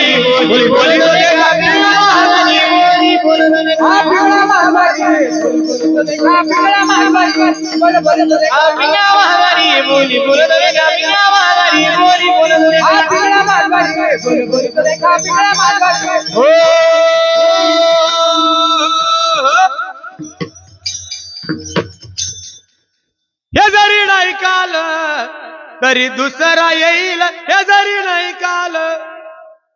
बोली बोली तो देखा, पिंगा महाद्वारी बोली बोलत रे का. पिंगा महाजारी बोली बोलत रे का, पिंगा महाजारी बोली बोलत रे का. हो. हे जरी नाही काल तरी दुसरा येईल, हे जरी नाही काल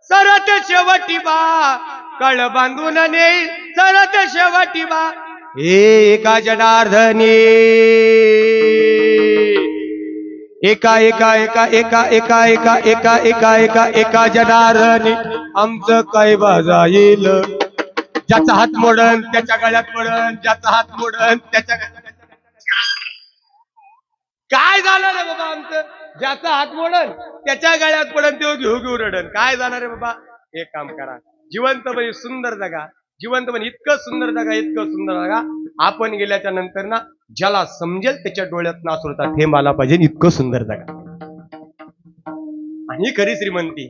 सरत शेवटी बा कळ बांधून नेईल, सरत शेवटी बा. एका जनार्दनी एका एका एका एका एका एका एका एका एका एका जनार्दनी आमचं काय बाजाईल. ज्याचा हात मोडन त्याच्या गळ्यात पडन, ज्याचा हात मोडन त्याच्या गळ्यात. काय झालं रे बाबा आमचं? ज्याचा हात मोडन त्याच्या गळ्यात पडन, तो घेऊ घेऊ रडन. काय जाणार रे बाबा? एक काम करा, जिवंतपणे सुंदर जगा, जिवंतपणे इतकं सुंदर जगा, इतकं सुंदर जगा. आपण गेल्याच्या नंतर ना ज्याला समजेल त्याच्या डोळ्यात नासुरता थेंब आला पाहिजे, इतकं सुंदर जगा. आणि ही खरी श्रीमंती.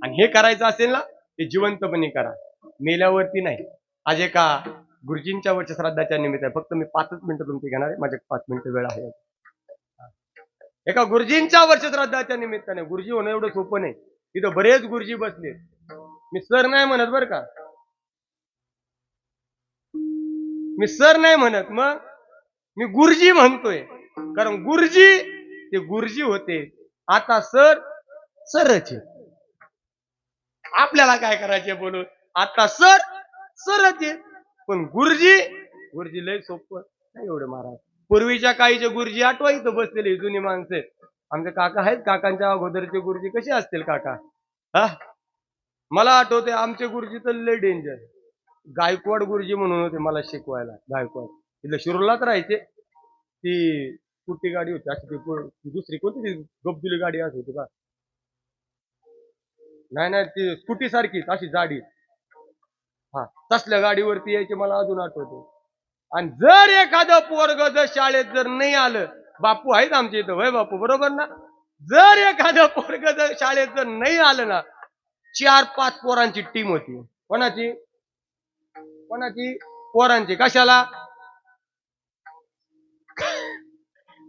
आणि हे करायचं असेल ना ते जिवंतपणे करा, मेल्यावरती नाही. आज एका गुरुजींच्या वरच्या श्राद्धाच्या निमित्त आहे, फक्त मी 5 मिनिटं तुमची घेणार आहे, माझ्या 5 मिनिटं वेळ आहे. एका गुरुजींच्या वरच्या श्राद्धाच्या निमित्ताने, गुरुजी होणं एवढं सोपं नाही, तिथं बरेच गुरुजी बसले. मी सर नाही म्हणत बरं का, मी सर नाही म्हणत, मग मी गुरुजी म्हणतोय. कारण गुरुजी ते गुरुजी होते, आता सर सरच आहे. आपल्याला काय करायचे बोलून, आता सर सरच आहे. पण गुरुजी गुरुजी लय सोपं नाही एवढं महाराज. पूर्वीच्या काळीचे गुरुजी आठवा, इथं बसलेले जुनी माणसे. आमचे काका आहेत, काकांच्या अगोदरचे गुरुजी कसे असतील काका? हा, मला आठवते आमचे गुरुजी तर लय डेंजर. गायकवाड गुरुजी म्हणून होते मला शिकवायला. गायकवाड तिथलं शिरूरलाच राहायचे. ती कुठली गाडी होती अशी, ती दुसरी कोणती ती गब्दुली गाडी अशी होती का? नाही नाही, ती स्कूटी सारखीच अशी जाडी. हा, तसल्या गाडीवरती यायचे मला अजून आठवते. आणि जर एखादं पोरग जर शाळेत जर नाही आलं, बापू आहेत आमच्या इथं, वय बापू बरोबर ना? जर एखादं पोरग जर शाळेत जर नाही आलं ना, 4-5 पोरांची टीम होती. कोणाची? कोणाची? पोरांची. कशाला?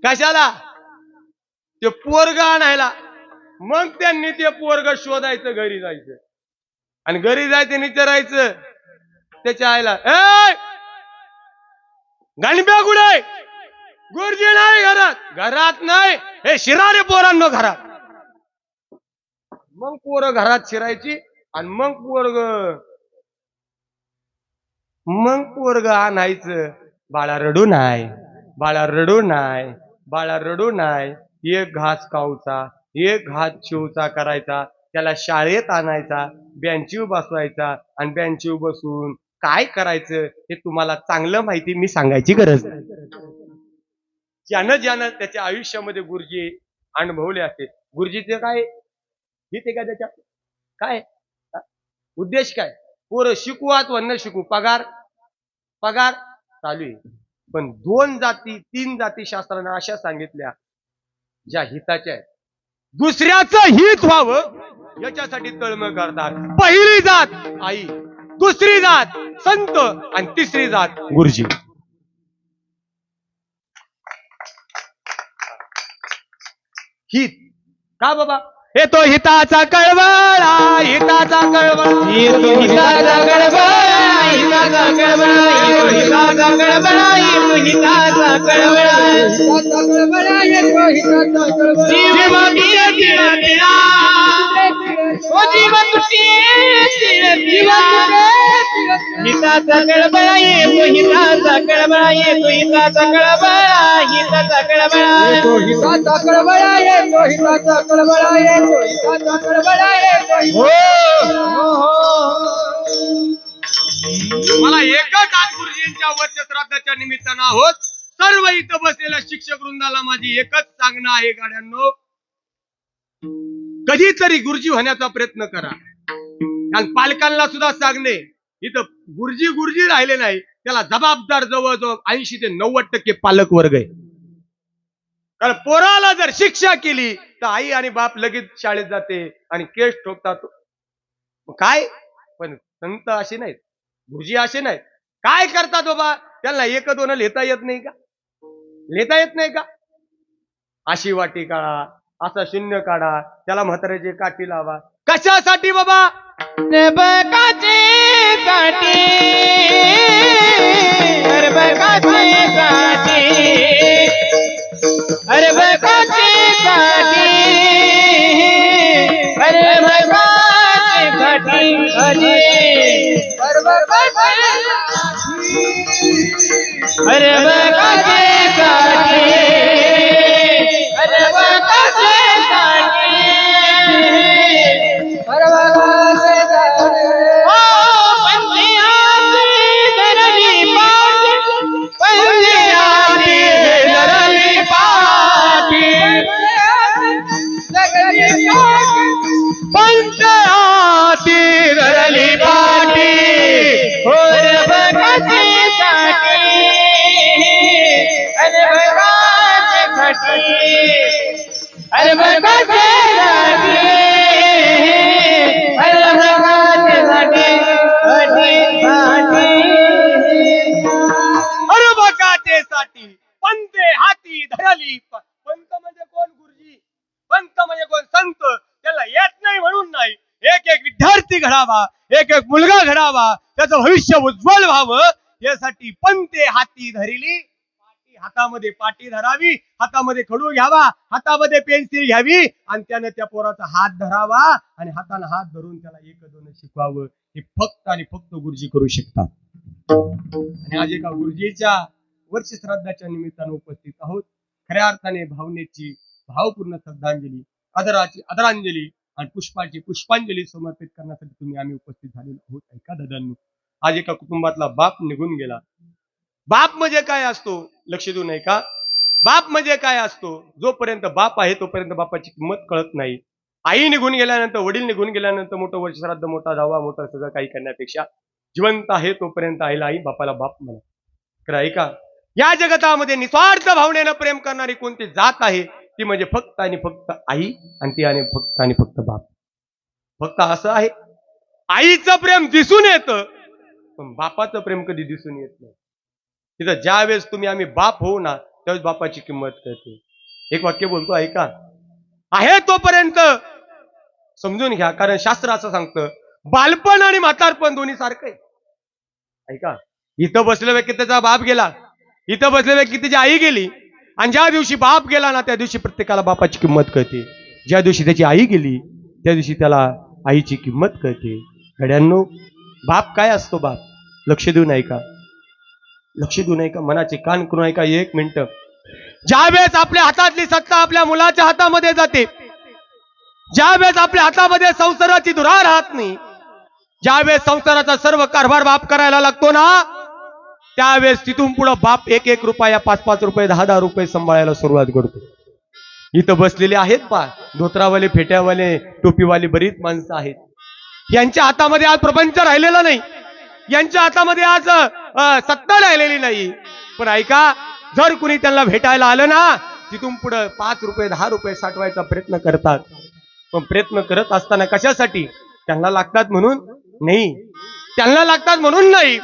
कशाला? ते पोरग आणायला. मग त्यांनी ते पोरग शोधायचं, घरी जायचं आणि घरी जायचं विचारायचं त्याच्या आईला, ए गणप्या कुठे? गुरुजी नाही घरात. घरात नाही, हे शिरारे पोरांनो घरात. मग पोरं घरात शिरायची आणि मग पोरग आणायचं. बाळा रडू नाही, बाळा रडू नाही, बाळा रडू नाही. एक घास खाऊचा, एक घास शिवचा करायचा, त्याला शाळेत आणायचा, बेंचीवर बसवायचा आणि बेंचीवर बसून काय करायचं हे तुम्हाला चांगलं माहिती, मी सांगायची गरज नाही. ज्यानं ज्यानं त्याच्या आयुष्यामध्ये गुरुजी अनुभवले असते. गुरुजीचे काय हिते का त्याच्या काय उद्देश काय? पोरं शिकवात व न शिकू, पगार पगार चालू आहे. पण 2 जाती 3 जाती शास्त्राने अशा सांगितल्या ज्या हिताच्या आहेत. दुसऱ्याचं हित व्हावं याच्यासाठी तळमळ करतात. पहिली जात आई, दुसरी जात संत आणि तिसरी जात गुरुजी. हित का बाबा? येतो हिताचा कळवळा, हिताचा कळवळा, येतो हिताचा गडबडा, हिताचा गडबडा, येतो हिताचा गडबडा, येतो हिताचा गडबडा. जीव तिळ तिळ तिळा, ओ जीव तुटे तिळ तिळा. हिताचा गडबडा, येतो हिताचा गडबडा, येतो हिताचा गडबडा, हिताचा गडबडा. मला एकच आज गुरुजींच्या वरच्या श्राद्धाच्या निमित्तानं आहोत. सर्व इथं बसलेल्या शिक्षक वृंदाला माझी एकच सांगणं आहे गाड्यांनो, कधीतरी गुरुजी होण्याचा प्रयत्न करा. आणि पालकांना सुद्धा सांगणे, इथं गुरुजी राहिले नाही, त्याला जबाबदार जवळजवळ 80 ते 90% पालक वर्ग आहे. कारण पोराला जर शिक्षा केली तर आई आणि बाप लगेच शाळेत जाते आणि केस ठोकतात. काय पण संत असे नाहीत, गुरुजी असे नाहीत. काय करतात बाबा? त्यांना 1-2 लिहिता येत नाही का? लिहिता येत नाही का? अशी वाटी काढा, असा शून्य काढा, त्याला म्हाताऱ्याची काठी लावा. कशासाठी बाबा? बकाचे साठी, अरे बकाचे साठी, अरे बकाचे साठी, अरे बकाचे साठी, अरे अरे बकाचे साठी, अरे बकाचे साठी. अरे बकाचे साठी पंते हाती धरली. पंत म्हणजे कोण? गुरुजी. पंत म्हणजे कोण? संत. त्याला येत नाही म्हणून नाही, एक एक विद्यार्थी घडावा, एक एक मुलगा घडावा, त्याचं भविष्य उज्ज्वल व्हावं यासाठी पंते हाती धरली. हातामध्ये पाटी धरावी, हातामध्ये खडू घ्यावा, हातामध्ये पेन्सिल घ्यावी आणि त्याने त्या पोराचा हात धरावा आणि हाताने हात धरून त्याला 1-2 शिकवावं. हे फक्त आणि फक्त गुरुजी करू शकतात. आणि आज एका गुरुजीच्या वर्ष श्राद्धाच्या निमित्तानं उपस्थित आहोत. खऱ्या अर्थाने भावनेची भावपूर्ण श्रद्धांजली, आदरांजली आणि पुष्पांजली समर्पित करण्यासाठी आम्ही उपस्थित झालेलो आहोत. ऐका दादांनो, आज एका कुटुंबातला बाप निघून गेला. बाप म्हणजे काय असतो लक्ष देऊ नये का? बाप म्हणजे काय असतो? जोपर्यंत बाप आहे तोपर्यंत बापाची किंमत कळत नाही. आई निघून गेल्यानंतर, वडील निघून गेल्यानंतर मोठं वर्ष श्राद्ध, मोठा जावा, मोठं सगळं काही करण्यापेक्षा जिवंत आहे तोपर्यंत आईला आई, बापाला बाप म्हणा. तर ऐका, या जगतामध्ये निस्वार्थ भावनेनं प्रेम करणारी कोणती जात आहे ती म्हणजे फक्त आणि फक्त आई, आणि ती आणि फक्त बाप. फक्त असं आहे, आईचं प्रेम दिसून येतं पण बापाचं प्रेम कधी दिसून येत नाही. तिथं ज्या वेळेस आम्ही बाप होऊ ना त्यावेळेस बापाची किंमत कळते. एक वाक्य बोलतो ऐका, आहे तोपर्यंत समजून घ्या, कारण शास्त्र असं सांगतं बालपण आणि म्हातारपण दोन्ही सारखं आहे. ऐका, इथं बसल्या व्यक्ती त्याचा बाप गेला, इथं बसलेल्या व्यक्ती तिची आई गेली, आणि ज्या दिवशी बाप गेला ना त्या दिवशी प्रत्येकाला बापाची किंमत कळते. ज्या दिवशी त्याची आई गेली त्या दिवशी त्याला आईची किंमत कळते. घड्यांनो, बाप काय असतो? बाप लक्ष देऊन ऐका, लक्ष देऊन ऐका, मनाचे कान करून ऐका. 1 मिनिट. ज्यावेळेस आपल्या हातातली सत्ता आपल्या मुलाच्या हातामध्ये जाते, ज्यावेळेस आपल्या हातामध्ये संसाराची धुरा राहत नाही, ज्यावेळेस संसाराचा सर्व कारभार बाप करायला लागतो ना, त्यावेळेस तिथून पुढे बाप 1-1 रुपया, 5-5 रुपये, 10-10 रुपये सांभाळायला सुरुवात करतो. इथं बसलेले आहेत पा धोत्रावाले, फेट्यावाले, टोपीवाले बरीच माणसं आहेत. यांच्या हातामध्ये आज प्रपंच राहिलेला नाही, यांच्या हातामध्ये आज सत्ता राहिलेली नाही. पण ऐका, जर कुणी त्यांना भेटायला आलं ना, तिथून पुढे 5 रुपये, 10 रुपये साठवायचा प्रयत्न करतात. पण प्रयत्न करत असताना कशासाठी? त्यांना लागतात म्हणून नाही, त्यांना लागतात म्हणून नाही.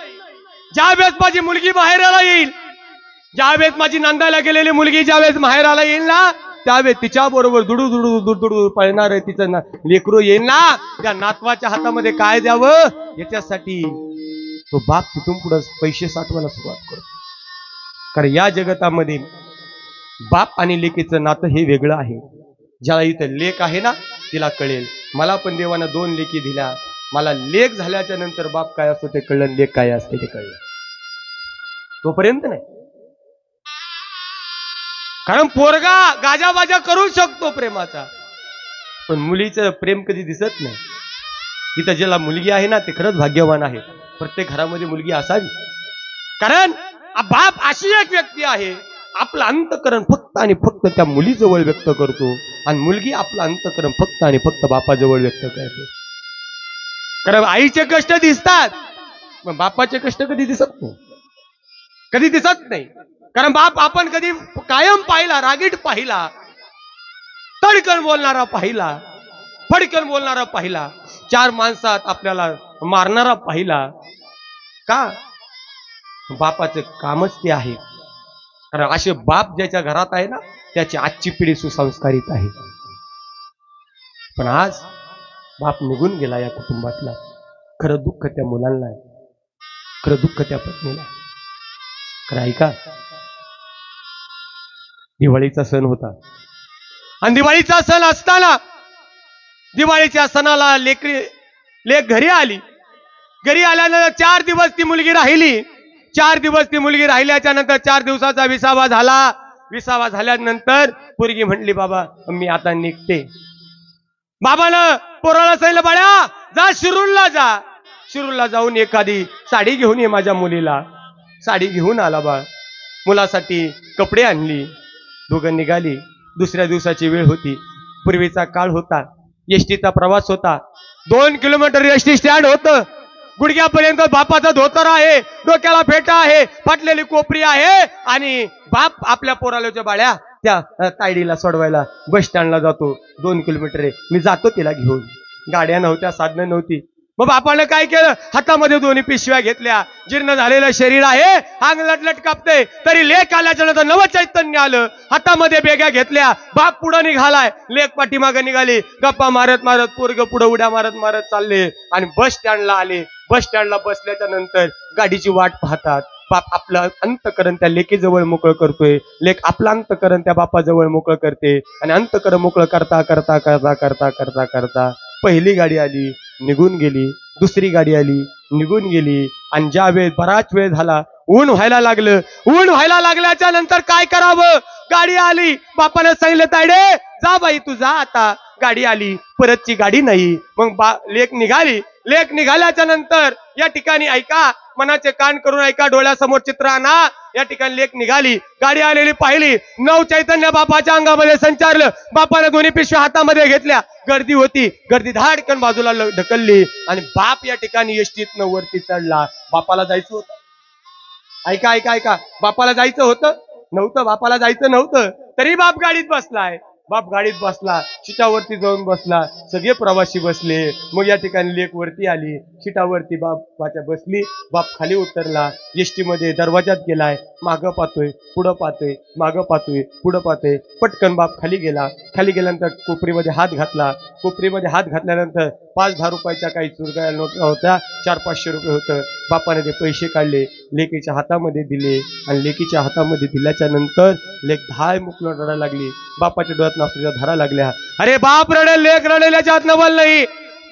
ज्यावेळेस माझी मुलगी माहेराला येईल, ज्यावेळेस माझी नांदायला गेलेली मुलगी ज्यावेळेस माहेराला येईल ना, त्यावेळेस तिच्या बरोबर दुडू दुडू दुडू पळणार आहे तिचं लेकरू येईल ना, त्या नातवाच्या हातामध्ये काय द्यावं याच्यासाठी तो बाप तिथून पुढे पैसे साठवायला सुरुवात करतो. कारण या जगतामध्ये बाप आणि लेकीचं नातं हे वेगळं आहे. ज्याला इथं लेक आहे ना तिला कळेल. मला पण देवानं 2 लेकी दिल्या, मला लेक झाल्याच्या नंतर बाप काय असतो ते कळलं, लेक काय असते ते कळलं. तोपर्यंत नाही. कारण पोरगा गाजाबाजा करू शकतो प्रेमाचा, पण मुलीचं प्रेम कधी दिसत नाही. इथं ज्याला मुलगी आहे ना ते खरंच भाग्यवान आहे. प्रत्येक घरामध्ये मुलगी असावी. कारण बाप अशी एक व्यक्ती आहे, आपलं अंतकरण फक्त आणि फक्त त्या मुलीजवळ व्यक्त करतो, आणि मुलगी आपलं अंतकरण फक्त आणि फक्त बापाजवळ व्यक्त करते. कारण आईचे कष्ट दिसतात, पण बापाचे कष्ट कधी दिसत नाही, कधी दिसत नाही. कारण बाप आपण कधी कायम पाहिला, रागीट पाहिला, तडकन बोलणारा पाहिला, फडकन बोलणारा पाहिला, 4 माणसात आपल्याला मारणारा पाहिला. का? बापाचं कामच ते आहे. कारण असे बाप ज्याच्या घरात आहे ना त्याची आजची पिढी सुसंस्कारित आहे. पण आज बाप निघून गेला या कुटुंबातला. खरं दुःख त्या मुलांना आहे, खरं दुःख त्या पत्नीला. खरं ऐका, दिवाळीचा सण होता, आणि दिवाळीचा सण असताना दिवाळीच्या सणाला लेक घरी आली. घरी आल्यानंतर 4 दिवस ती मुलगी राहिली. 4 दिवस ती मुलगी राहिल्याच्या नंतर 4 दिवसाचा विसावा झाला. विसावा झाल्यानंतर पोरगी म्हटली, बाबा मी आता निघते. बाबानं पोराला सांगितलं, बाळा जा शिरूरला जा, शिरूरला जाऊन एखादी साडी घेऊन ये माझ्या मुलीला. साडी घेऊन आला बाळ, मुलासाठी कपडे आणली. दोघं निघाली. दुसऱ्या दिवसाची वेळ होती. पूर्वीचा काळ होता, एसटीचा प्रवास होता. 2 किलोमीटर एसटी स्टँड होतं. गुडघ्यापर्यंत बापाचा धोतर आहे, डोक्याला फेटा आहे, फाटलेली कोपरी आहे, आणि बाप आपल्या पोराला बाळ्या त्या तायडीला सोडवायला बस स्टँडला जातो. 2 किलोमीटर आहे, मी जातो तिला घेऊन. गाड्या नव्हत्या, साधनं नव्हती. मग बापानं काय केलं? हातामध्ये 2 पिशव्या घेतल्या. जीर्ण झालेलं शरीर आहे, अंग लटलट कापते, तरी लेक आल्याच्या नंतर नवं चैतन्य आलं. हातामध्ये बेग्या घेतल्या. बाप पुढे निघालाय, लेक पाठीमागे निघाली. गप्पा मारत मारत पोरग पुढे उड्या मारत मारत चालले, आणि बस स्टँडला आले. बस स्टँडला बसल्याच्या नंतर गाडीची वाट पाहतात. बाप आपलं अंतकरण त्या लेकीजवळ मोकळं करतोय, लेक आपलं अंतकरण त्या बापाजवळ मोकळं करते, आणि अंतकरण मोकळं करता करता करता करता करता करता पहिली गाडी आली, निघून गेली. दुसरी गाडी आली, निघून गेली. आणि ज्या वेळ बराच वेळ झाला, ऊन व्हायला लागलं. ऊन व्हायला लागल्याच्या नंतर काय करावं? गाडी आली. बापाने सांगितलं, तायडे जा बाई तू जा आता. गाडी आली, परतची गाडी नाही. मग लेक निघाली. लेक निघाल्याच्या नंतर या ठिकाणी ऐका, मनाचे कान करून ऐका, डोळ्यासमोर चित्र आणा. या ठिकाणी लेक निघाली, गाडी आलेली पाहिली. नव चैतन्य बापाच्या अंगामध्ये संचारलं. बापाने 2 पिशव्या हातामध्ये घेतल्या. गर्दी होती, गर्दी धाडकन बाजूला ढकलली, आणि बाप या ठिकाणी एसटीतनं वरती चढला. बापाला जायचं होतं. ऐका ऐका ऐका, बापाला जायचं होतं नव्हतं, बापाला जायचं नव्हतं, तरी बाप गाडीत बसलाय. बाप गाडीत बसला, सीटावरती जाऊन बसला. सगळे प्रवासी बसले. मग या ठिकाणी लेक वरती आली, सीटावरती बापाच्या बसली. बाप खाली उतरला, एसटी मध्ये दरवाजात गेलाय. मागं पाहतोय, पुढं पाहतोय, मागं पाहतोय, पुढं पाहतोय. पटकन बाप खाली गेला. खाली गेल्यानंतर कोपरीमध्ये हात घातला. कोपरीमध्ये हात घातल्यानंतर 5-10 रुपयाच्या काही चुरगाळ्या नोटा होत्या. 400-500 रुपये होतं. बापाने ते पैसे काढले. लेकीच्या हातामध्ये दिले आणि लेकीच्या हातामध्ये दिल्याच्या नंतर लेक धाय मुकलं रडायला लागली. बापाच्या डोळ्यात नासूच्या धारा लागल्या. अरे बाप रडेल, लेक रडेल याच्यात नवल नाही.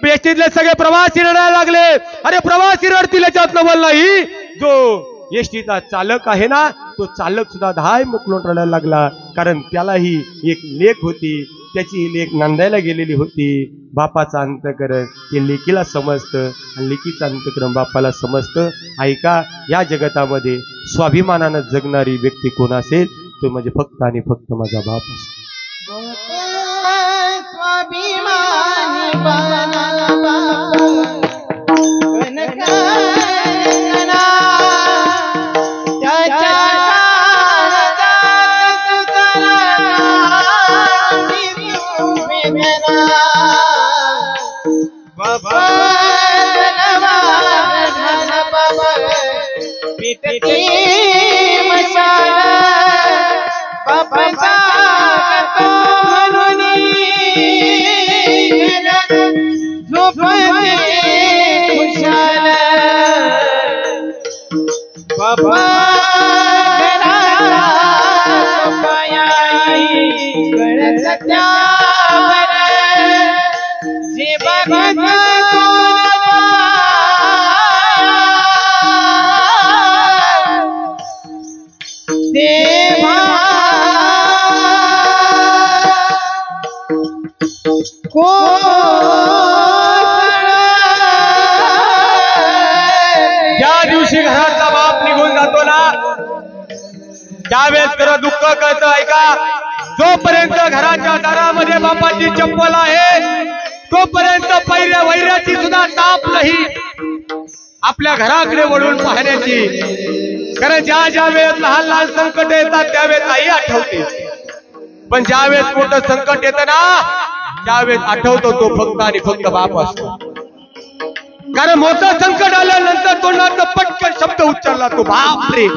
एसटीतले सगळे प्रवासी रडायला लागले. अरे प्रवासी रडतील याच्यात नवल नाही. जो एसटीचा चालक आहे ना, तो चालक सुद्धा धाय मुकलून रडायला लागला. कारण त्यालाही एक लेक होती, त्याची लेक नांदायला गेलेली होती. बापाचं अंतकरण हे लेकीला समजतं आणि लेकीचं अंतकरण बापाला समजतं. ऐका, या जगतामध्ये स्वाभिमानानं जगणारी व्यक्ती कोण असेल, तो म्हणजे फक्त आणि फक्त माझा बाप असेल. स्वाभिमानी बना बाप कनकना त्याच्या ज्या दिवशी घराचा बाप निघून जातो ना, त्यावेळेस खरं दुःख कळतं. ऐका, जोपर्यंत घराच्या दारामध्ये बापाची चप्पल आहे, तोपर्यंत पहिल्या वैऱ्याची सुद्धा ताप नाही आपल्या घराकडे वळून पाहण्याची. कारण ज्या ज्या वेळेस लहान लहान संकट येतात त्यावेळेस आई आठवते, पण ज्या वेळेस मोठं संकट येतं ना, त्यावेळेस आठवतो तो फक्त आणि फक्त बाप असतो. कारण मोठं संकट आल्यानंतर तोंडातनं पटकन शब्द उच्चारला तो बाप रे.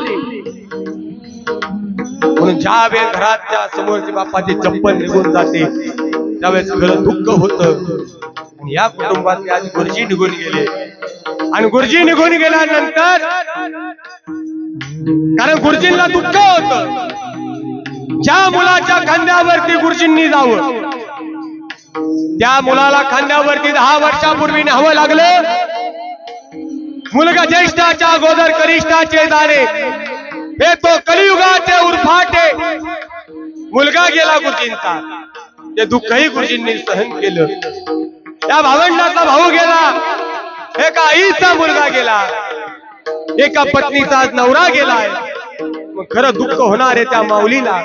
म्हणून ज्या वेळेस घराच्या समोरची बापाची चप्पल निघून जाते त्यावेळेस खरं दुःख होतं. या कुटुंबात आज गुरुजी निघून गेले आणि गुरुजी निघून गेल्यानंतर कारण गुरुजींना दुःख होतं. ज्या मुलाच्या खांद्यावरती गुरुजींनी जावं, त्या मुलाला खांद्यावरती 10 वर्षापूर्वी न्यावं लागलं. मुलगा ज्येष्ठाच्या अगोदर कनिष्ठाचे दारे, हे तो कलियुगाचे उर्फाटे. मुलगा गेला गुरुजींचा, ते दुःखही गुरुजींनी सहन केलं. त्या भावंडाचा भाऊ गेला, एका आईचा मुलगा गेला, एका पत्नीचा नवरा गेलाय. मग खरं दुःख होणार आहे त्या माऊलीला.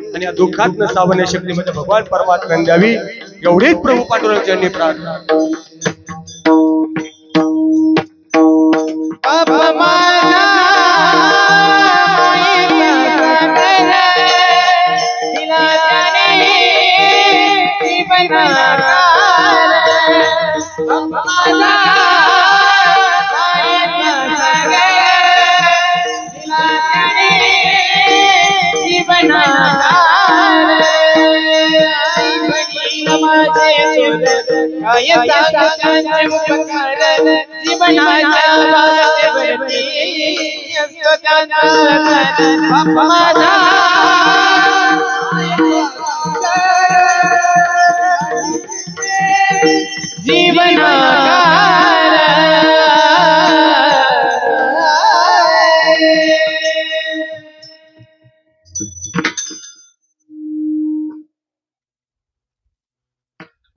आणि या दुःखात सावरण्या शक्तीमध्ये भगवान परमात्म्याने द्यावी एवढीच प्रभू पांडुरंगांनी प्रार्थना.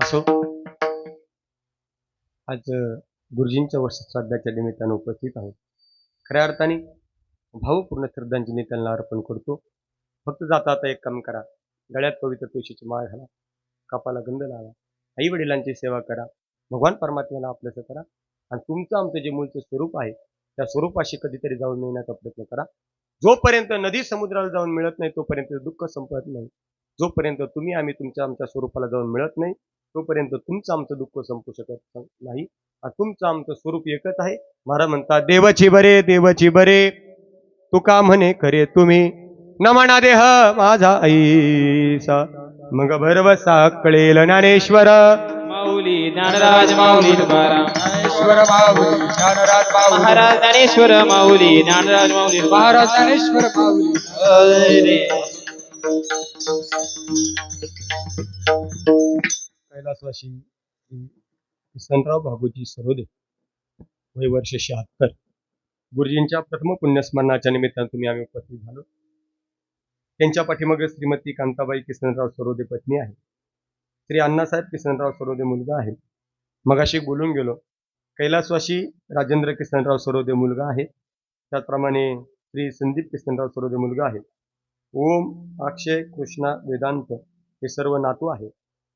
असो, आज गुरुजींच्या वर्षश्राद्धाच्या निमित्तानं उपस्थित आहोत. खऱ्या अर्थाने भावपूर्ण श्रद्धांजली त्यांना अर्पण करतो. फक्त जाता आता एक काम करा, गळ्यात पवित्र तुळशीची माळ घाला, कपाला गंध लावा, आई वडिलांची सेवा करा, भगवान परमात्म्याला आपलंसं करा आणि तुमचं आमचं जे मूळचं स्वरूप आहे त्या स्वरूपाशी कधीतरी जाऊन मिळण्याचा प्रयत्न करा. जोपर्यंत नदी समुद्राला जाऊन मिळत नाही तोपर्यंत दुःख संपत नाही. जोपर्यंत तुम्ही आम्ही तुमच्या आमच्या स्वरूपाला जाऊन मिळत नाही तोपर्यंत तुमचं आमचं दुःख संपू शकत नाही. तुमचं आमचं स्वरूप एकच आहे. महाराज म्हणतात, देवची बरे देवची बरे, तुका म्हणे खरे तुम्ही, न म्हणा देह माझा ऐसा, मग भरवसा कळेल ज्ञानेश्वर. माऊली ज्ञानराज माऊली तुकाराम. ज्ञानेश्वर माऊली ज्ञानराज माऊली महाराज ज्ञानेश्वर माऊली ज्ञानराज माऊली महाराज ज्ञानेश्वर माऊली रे. कैलासवासी किसनराव भागोजी सरोदे वय वर्ष 76. गुरुजींच्या प्रथम पुण्यस्मरणाच्या निमित्तानं तुम्ही आम्ही उपस्थित झालो. त्यांच्या पाठीमागे श्रीमती कांताबाई किसनराव सरोदे पत्नी आहे. श्री अण्णासाहेब किसनराव सरोदे मुलगा आहे. मगाशी बोलून गेलो. कैलासवासी राजेंद्र किसनराव सरोदे मुलगा आहे. त्याचप्रमाणे श्री संदीप किसनराव सरोदे मुलगा आहे. ओम, अक्षय, कृष्णा, वेदांत हे सर्व नातू आहे.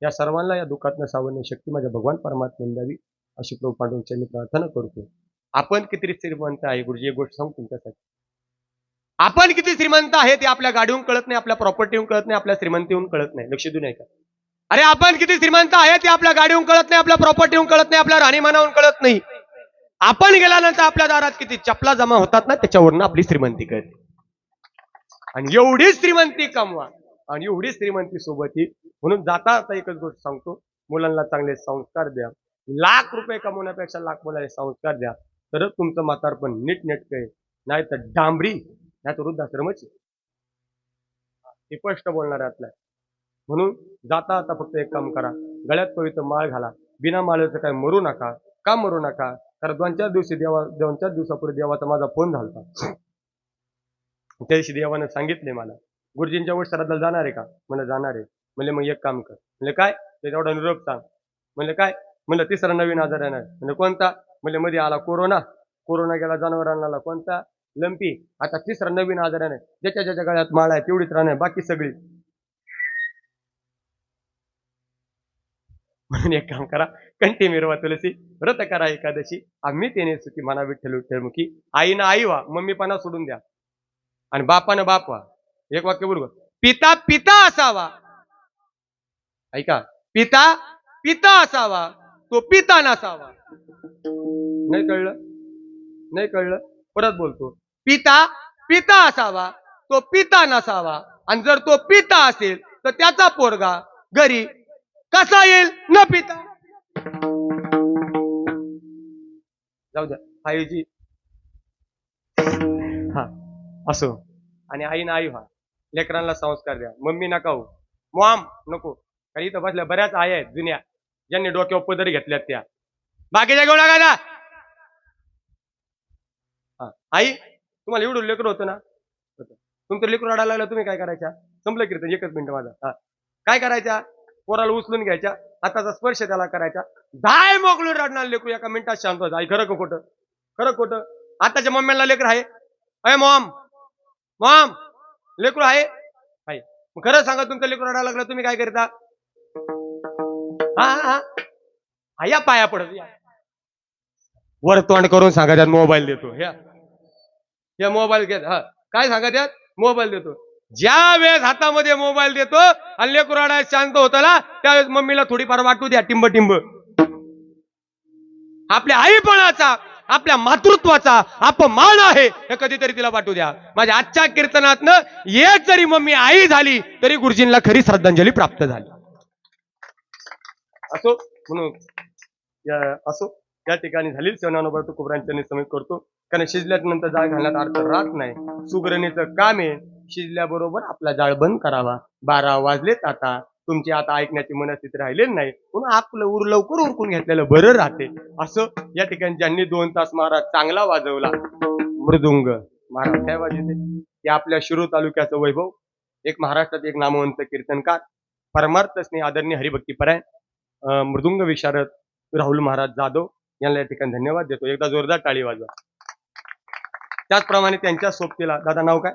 या सर्वांना या दुःखातनं सावरण्याची शक्ती माझ्या भगवान परमात्म्याने द्यावी अशी प्रभू पांडुरंगाची प्रार्थना करतो. आपण किती श्रीमंत आहे गुरुजी, एक गोष्ट सांगू तुमच्यासाठी. आपण किती श्रीमंत आहे ते आपल्या गाडीहून कळत नाही, आपल्या प्रॉपर्टीहून कळत नाही, आपल्या श्रीमंतीहून कळत नाही. लक्ष देऊ नये का? अरे आपण किती श्रीमंत आहे ते आपल्या गाडीहून कळत नाही, आपल्या प्रॉपर्टीहून कळत नाही, आपल्या राहणीमानाहून कळत नाही. आपण गेल्यानंतर आपल्या दारात किती चपला जमा होतात ना, त्याच्यावरनं आपली श्रीमंती कळते. आणि एवढी श्रीमंती कमवा आणि एवढी श्रीमंती सोबत येईल. म्हणून जाता आता एकच गोष्ट सांगतो, मुलांना चांगले संस्कार द्या. लाख रुपये कमवण्यापेक्षा लाख मुलांना संस्कार द्या, तरच तुमचं म्हातारपण नीटनेटकं आहे. नाही तर डांबरी, नाही तर वृद्धाश्रमच. स्पष्ट बोलणार आहे आपल्या. म्हणून जाता आता फक्त एक काम करा, गळ्यात पवित्र माळ घाला. बिना माळेचं काय मरू नका. का मरू नका? कारण 2-4 दिवसापूर्वी देवाचा माझा फोन झाला. त्या दिवशी देवानं सांगितले मला, गुरुजींच्या वर श्राद्धाला जाणार आहे का? म्हणलं जाणार आहे. म्हणले मग एक काम कर. म्हणले काय? ते तेवढा निरोप सांग. म्हणले काय? म्हणलं तिसरा नवीन आजार येणार. म्हणजे कोणता? म्हणजे मध्ये आला कोरोना. कोरोना गेला जनावरांना. कोणता? लंपी. आता तिसरा नवीन आजार आहे. ज्याच्या ज्याच्या गळ्यात माळ आहे तेवढीच राहणार, बाकी सगळी. म्हणून एक काम करा, कंठी मिरवा तुलसी, व्रत करा एकादशी. आम्ही तेने सुखी म्हणा विठ्ठल विठ्ठलमुखी. आईनं आई व्हा, मम्मीपणा सोडून द्या आणि बापानं बाप व्हा. एक वाक्य बरोबर. पिता पिता असावा. ऐका, पिता पिता असावा, तो पिता नसावा. नाही कळलं? नाही कळलं? परत बोलतो. पिता पिता असावा, तो पिता नसावा. आणि जर तो पिता असेल तर त्याचा पोरगा घरी कसा येईल? न पिता. जाऊ द्या, आईची हा असो. आणि आईनं आई व्हा, लेकरांना संस्कार द्या. मम्मी नका हो, मॉम नको. कारण इथं बसल्या बऱ्याच आई आहेत जुन्या, ज्यांनी डोक्यावर पदरी घेतल्यात त्या. बाकीच्या घेऊ नका ना. आई, तुम्हाला एवढं लेकर होतं ना, तुमचं लेकर रडायला लागलं, तुम्ही काय करायच्या? संपलं कीर्तन, एकच मिनिट माझा. काय करायच्या? पोराला उचलून घ्यायच्या, हाताचा स्पर्श त्याला करायचा. धाय मोकळून रडणार लेकरू एका मिनिटात शांत होतं. आई खरं का खोटं? खरं खोटं? आताच्या मम्मीला लेकर आहे? अय मॉम, मॉम लेकरू आहे? खरं सांगा, तुमचं लेकरू रडायला लागलं, तुम्ही काय करता? हा या पाया पडत या. वर तोंड करून सांगा त्यात मोबाईल देतो. या मोबाईल घेत. काय सांगा त्यात? मोबाईल देतो. ज्या वेळेस हातामध्ये मोबाईल देतो आणि लेकरू रडायला शांत होतं ना, त्यावेळेस मम्मीला थोडीफार वाटू द्या टिंब टिंब. आपल्या आईपणाचा, आपल्या मातृत्वाचा अपमान आहे हे कधीतरी तिला वाटू द्या. माझ्या आजच्या कीर्तनातनं एक जरी मम्मी आई झाली तरी गुरुजींना खरी श्रद्धांजली प्राप्त झाली. असो म्हणून असो या ठिकाणी झालेली सेवनानुभाव तुकोबरांच्या समित करतो. कारण शिजल्याच्या नंतर जाळ घालण्यात अर्थ राहत नाही. सुगरणीचं काम आहे शिजल्याबरोबर आपला जाळ बंद करावा. 12 वाजलेत आता, तुमची आता ऐकण्याची मनस्थिती राहिलेली नाही, म्हणून आपलं लवकर उरकून घेतलेलं बरं राहते. असं या ठिकाणी ज्यांनी 2 तास महाराज चांगला वाजवला मृदुंग, महाराज काय वाजवते ते आपल्या शिरूर तालुक्याचं वैभव. एक महाराष्ट्रात एक नामवंत कीर्तनकार, परमार्थ स्नेही आदरणीय हरिभक्तीपरायण मृदुंग विशारद राहुल महाराज जाधव यांना या ठिकाणी धन्यवाद देतो. एकदा जोरदार टाळी वाजवा. त्याचप्रमाणे त्यांच्या सोबतीला दादा नाव काय?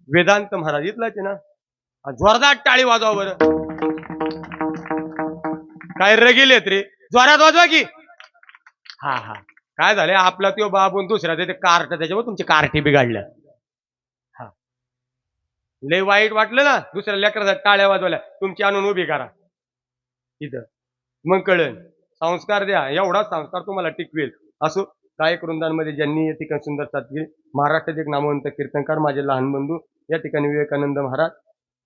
वेदांत महाराज इथलाच आहे ना? जोरदार टाळी वाजवा बरं. काय रगिलेत रे, जोरात वाजवा की. हा काय झालंय, आपला तो बाबून दुसऱ्या ते कार्ट, त्याच्यावर तुमची कार्टी बिघडल्या. लय वाईट वाटलं ना, दुसऱ्या लेकरासाठी टाळ्या वाजवल्या, तुमची आणून उभी करा इथं, मग कळेल. संस्कार द्या, एवढाच संस्कार तुम्हाला टिकवेल. असो गायक वृंदांमध्ये ज्यांनी या ठिकाणी सुंदर साथ केली, महाराष्ट्रात एक नामवंत कीर्तनकार माझे लहान बंधू या ठिकाणी विवेकानंद महाराज,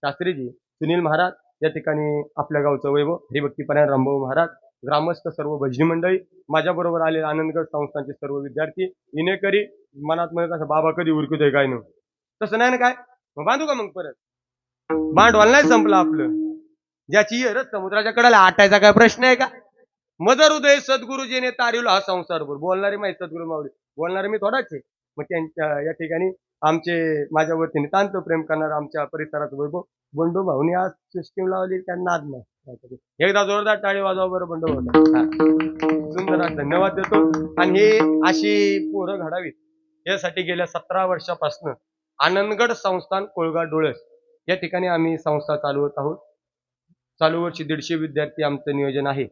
शास्त्रीजी, सुनील महाराज, या ठिकाणी आपल्या गावचं वैभव हरिभक्तीपरायण रामभाऊ महाराज, ग्रामस्थ सर्व भजनी मंडळी, माझ्या बरोबर आलेले आनंदगड संस्थांचे सर्व विद्यार्थी, इनेकरी, मनात म्हणत असं बाबा कधी उरकतोय काय नाही, तसं नाही ना काय, मग बांधू का मग परत? भांडवल नाही संपलं आपलं, ज्याची रस समुद्राच्या कडाला आटायचा काय प्रश्न आहे का? मदर उदय सद्गुरुजीने तारिवला हा संसार बोल, बोलणारे माहिती सद्गुरु मावळी, बोलणारे मी थोडाच आहे. मग त्यांच्या या ठिकाणी आमचे माझ्यावरती नितांत प्रेम करणार आमच्या परिसरात वैभव बंडू भाऊनी आज सिस्टीम लावली, त्यांना नाद नाही. एकदा जोरदार टाळी वाजवा बरं बंडू भाऊ. सुंदर धन्यवाद देतो. आणि हे अशी पोरं घडावीत यासाठी गेल्या 17 वर्षापासून आनंदगड संस्थान कोळगा डोळस या ठिकाणी आम्ही संस्था चालवत आहोत. चालू वर्षी 150 विद्यार्थी आमचं नियोजन आहे.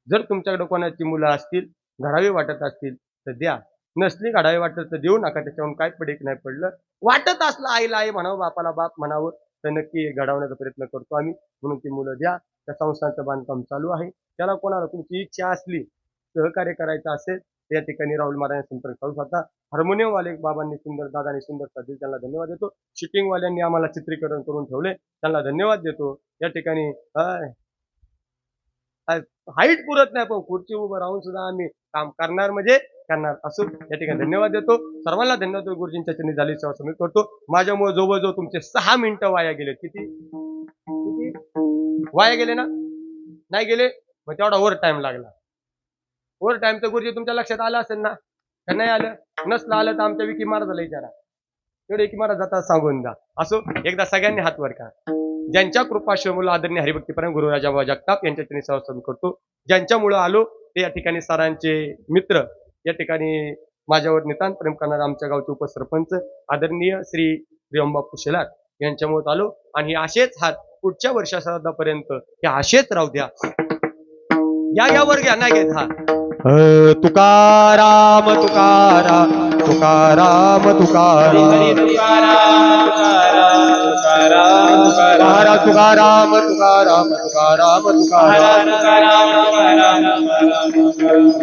जर तुमच्याकडे कोणाची मुलं असतील, घडावी वाटत असतील तर द्या, नसली घडावी वाटत तर देऊ नका, त्याच्यावरून काय पडेक नाही पडलं. वाटत असलं आईला आई म्हणावं, बापाला बाप म्हणावं, तर नक्की घडवण्याचा प्रयत्न करतो आम्ही. म्हणून ती मुलं द्या. त्या संस्थांचं बांधकाम चालू आहे. त्याला कोणाला तुमची इच्छा असली, सहकार्य करायचं असेल तर या ठिकाणी राहुल महाराजांनी संपर्क करू शकता. हार्मोनियमवाले बाबांनी सुंदर, दादांनी सुंदर साथ दिली, त्यांना धन्यवाद देतो. शूटिंगवाल्यांनी आम्हाला चित्रीकरण करून ठेवले, त्यांना धन्यवाद देतो. या ठिकाणी हाईट पुरत नाही, पण खुर्ची उभं राहून सुद्धा आम्ही काम करणार म्हणजे करणार असो. या ठिकाणी धन्यवाद देतो. सर्वांना धन्यवाद देतो. गुरुजींच्या चरणी झाली सेवा समर्पित करतो. माझ्यामुळे जवळजवळ तुमचे 6 मिनिटं वाया गेले. किती वाया गेले ना? नाही गेले? मग तेवढा ओव्हर टाइम लागला. ओव्हर टाइम तर गुरुजी तुमच्या लक्षात आलं असेल ना? का नाही आलं? नसलं आलं तर आमच्या विकी महाराजाला विचारा, तेवढे विकी महाराज जाता सांगून द्या. असो, एकदा सगळ्यांनी हात वर करा. ज्यांच्या कृपाशिवाय आदरणीय हरिभक्तीपरायण गुरुराजा बाबा जगताप यांच्या चरणी सेवा समर्पित करतो. ज्यांच्यामुळे आलो ते या ठिकाणी सरांचे मित्र, या ठिकाणी माझ्यावर नितांत प्रेम करणारे आमच्या गावचे उपसरपंच आदरणीय श्री प्रियमबापू शेलार यांच्यामुळे आलो. आणि असेच हात पुढच्या वर्षापर्यंत हे असेच राहू द्या. या वर घ्या, नाही घेत हात. तुकाराम तुकाराम तुकाराम तुकाराम तुकाराम तुकाराम तुकाराम तुकाराम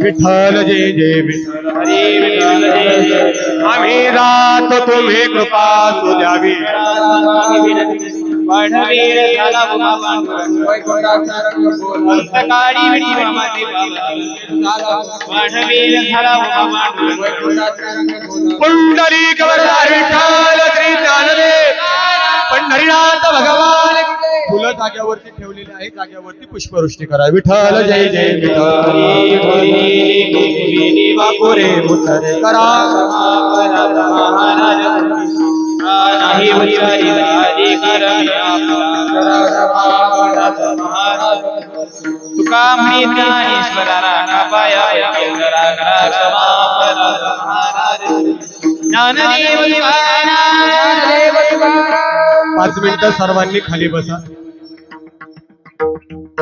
विठ्ठल जय जय विठ्ठल आम्ही रात तुम्ही कृपा सुद्यावी वाढवीर झाला पुंडलिक वरदार विठ्ठल श्री ज्ञानदेव पंढरीनाथ भगवान. फुलं जाग्यावरती ठेवलेली आहे, जाग्यावरती पुष्पवृष्टी करा. विठ्ठल जय जय विठ्ठल करा. तुका ज्ञानेश्वरा पाया ज्ञानदेव 5 मिनिटं सर्वांनी खाली बसा.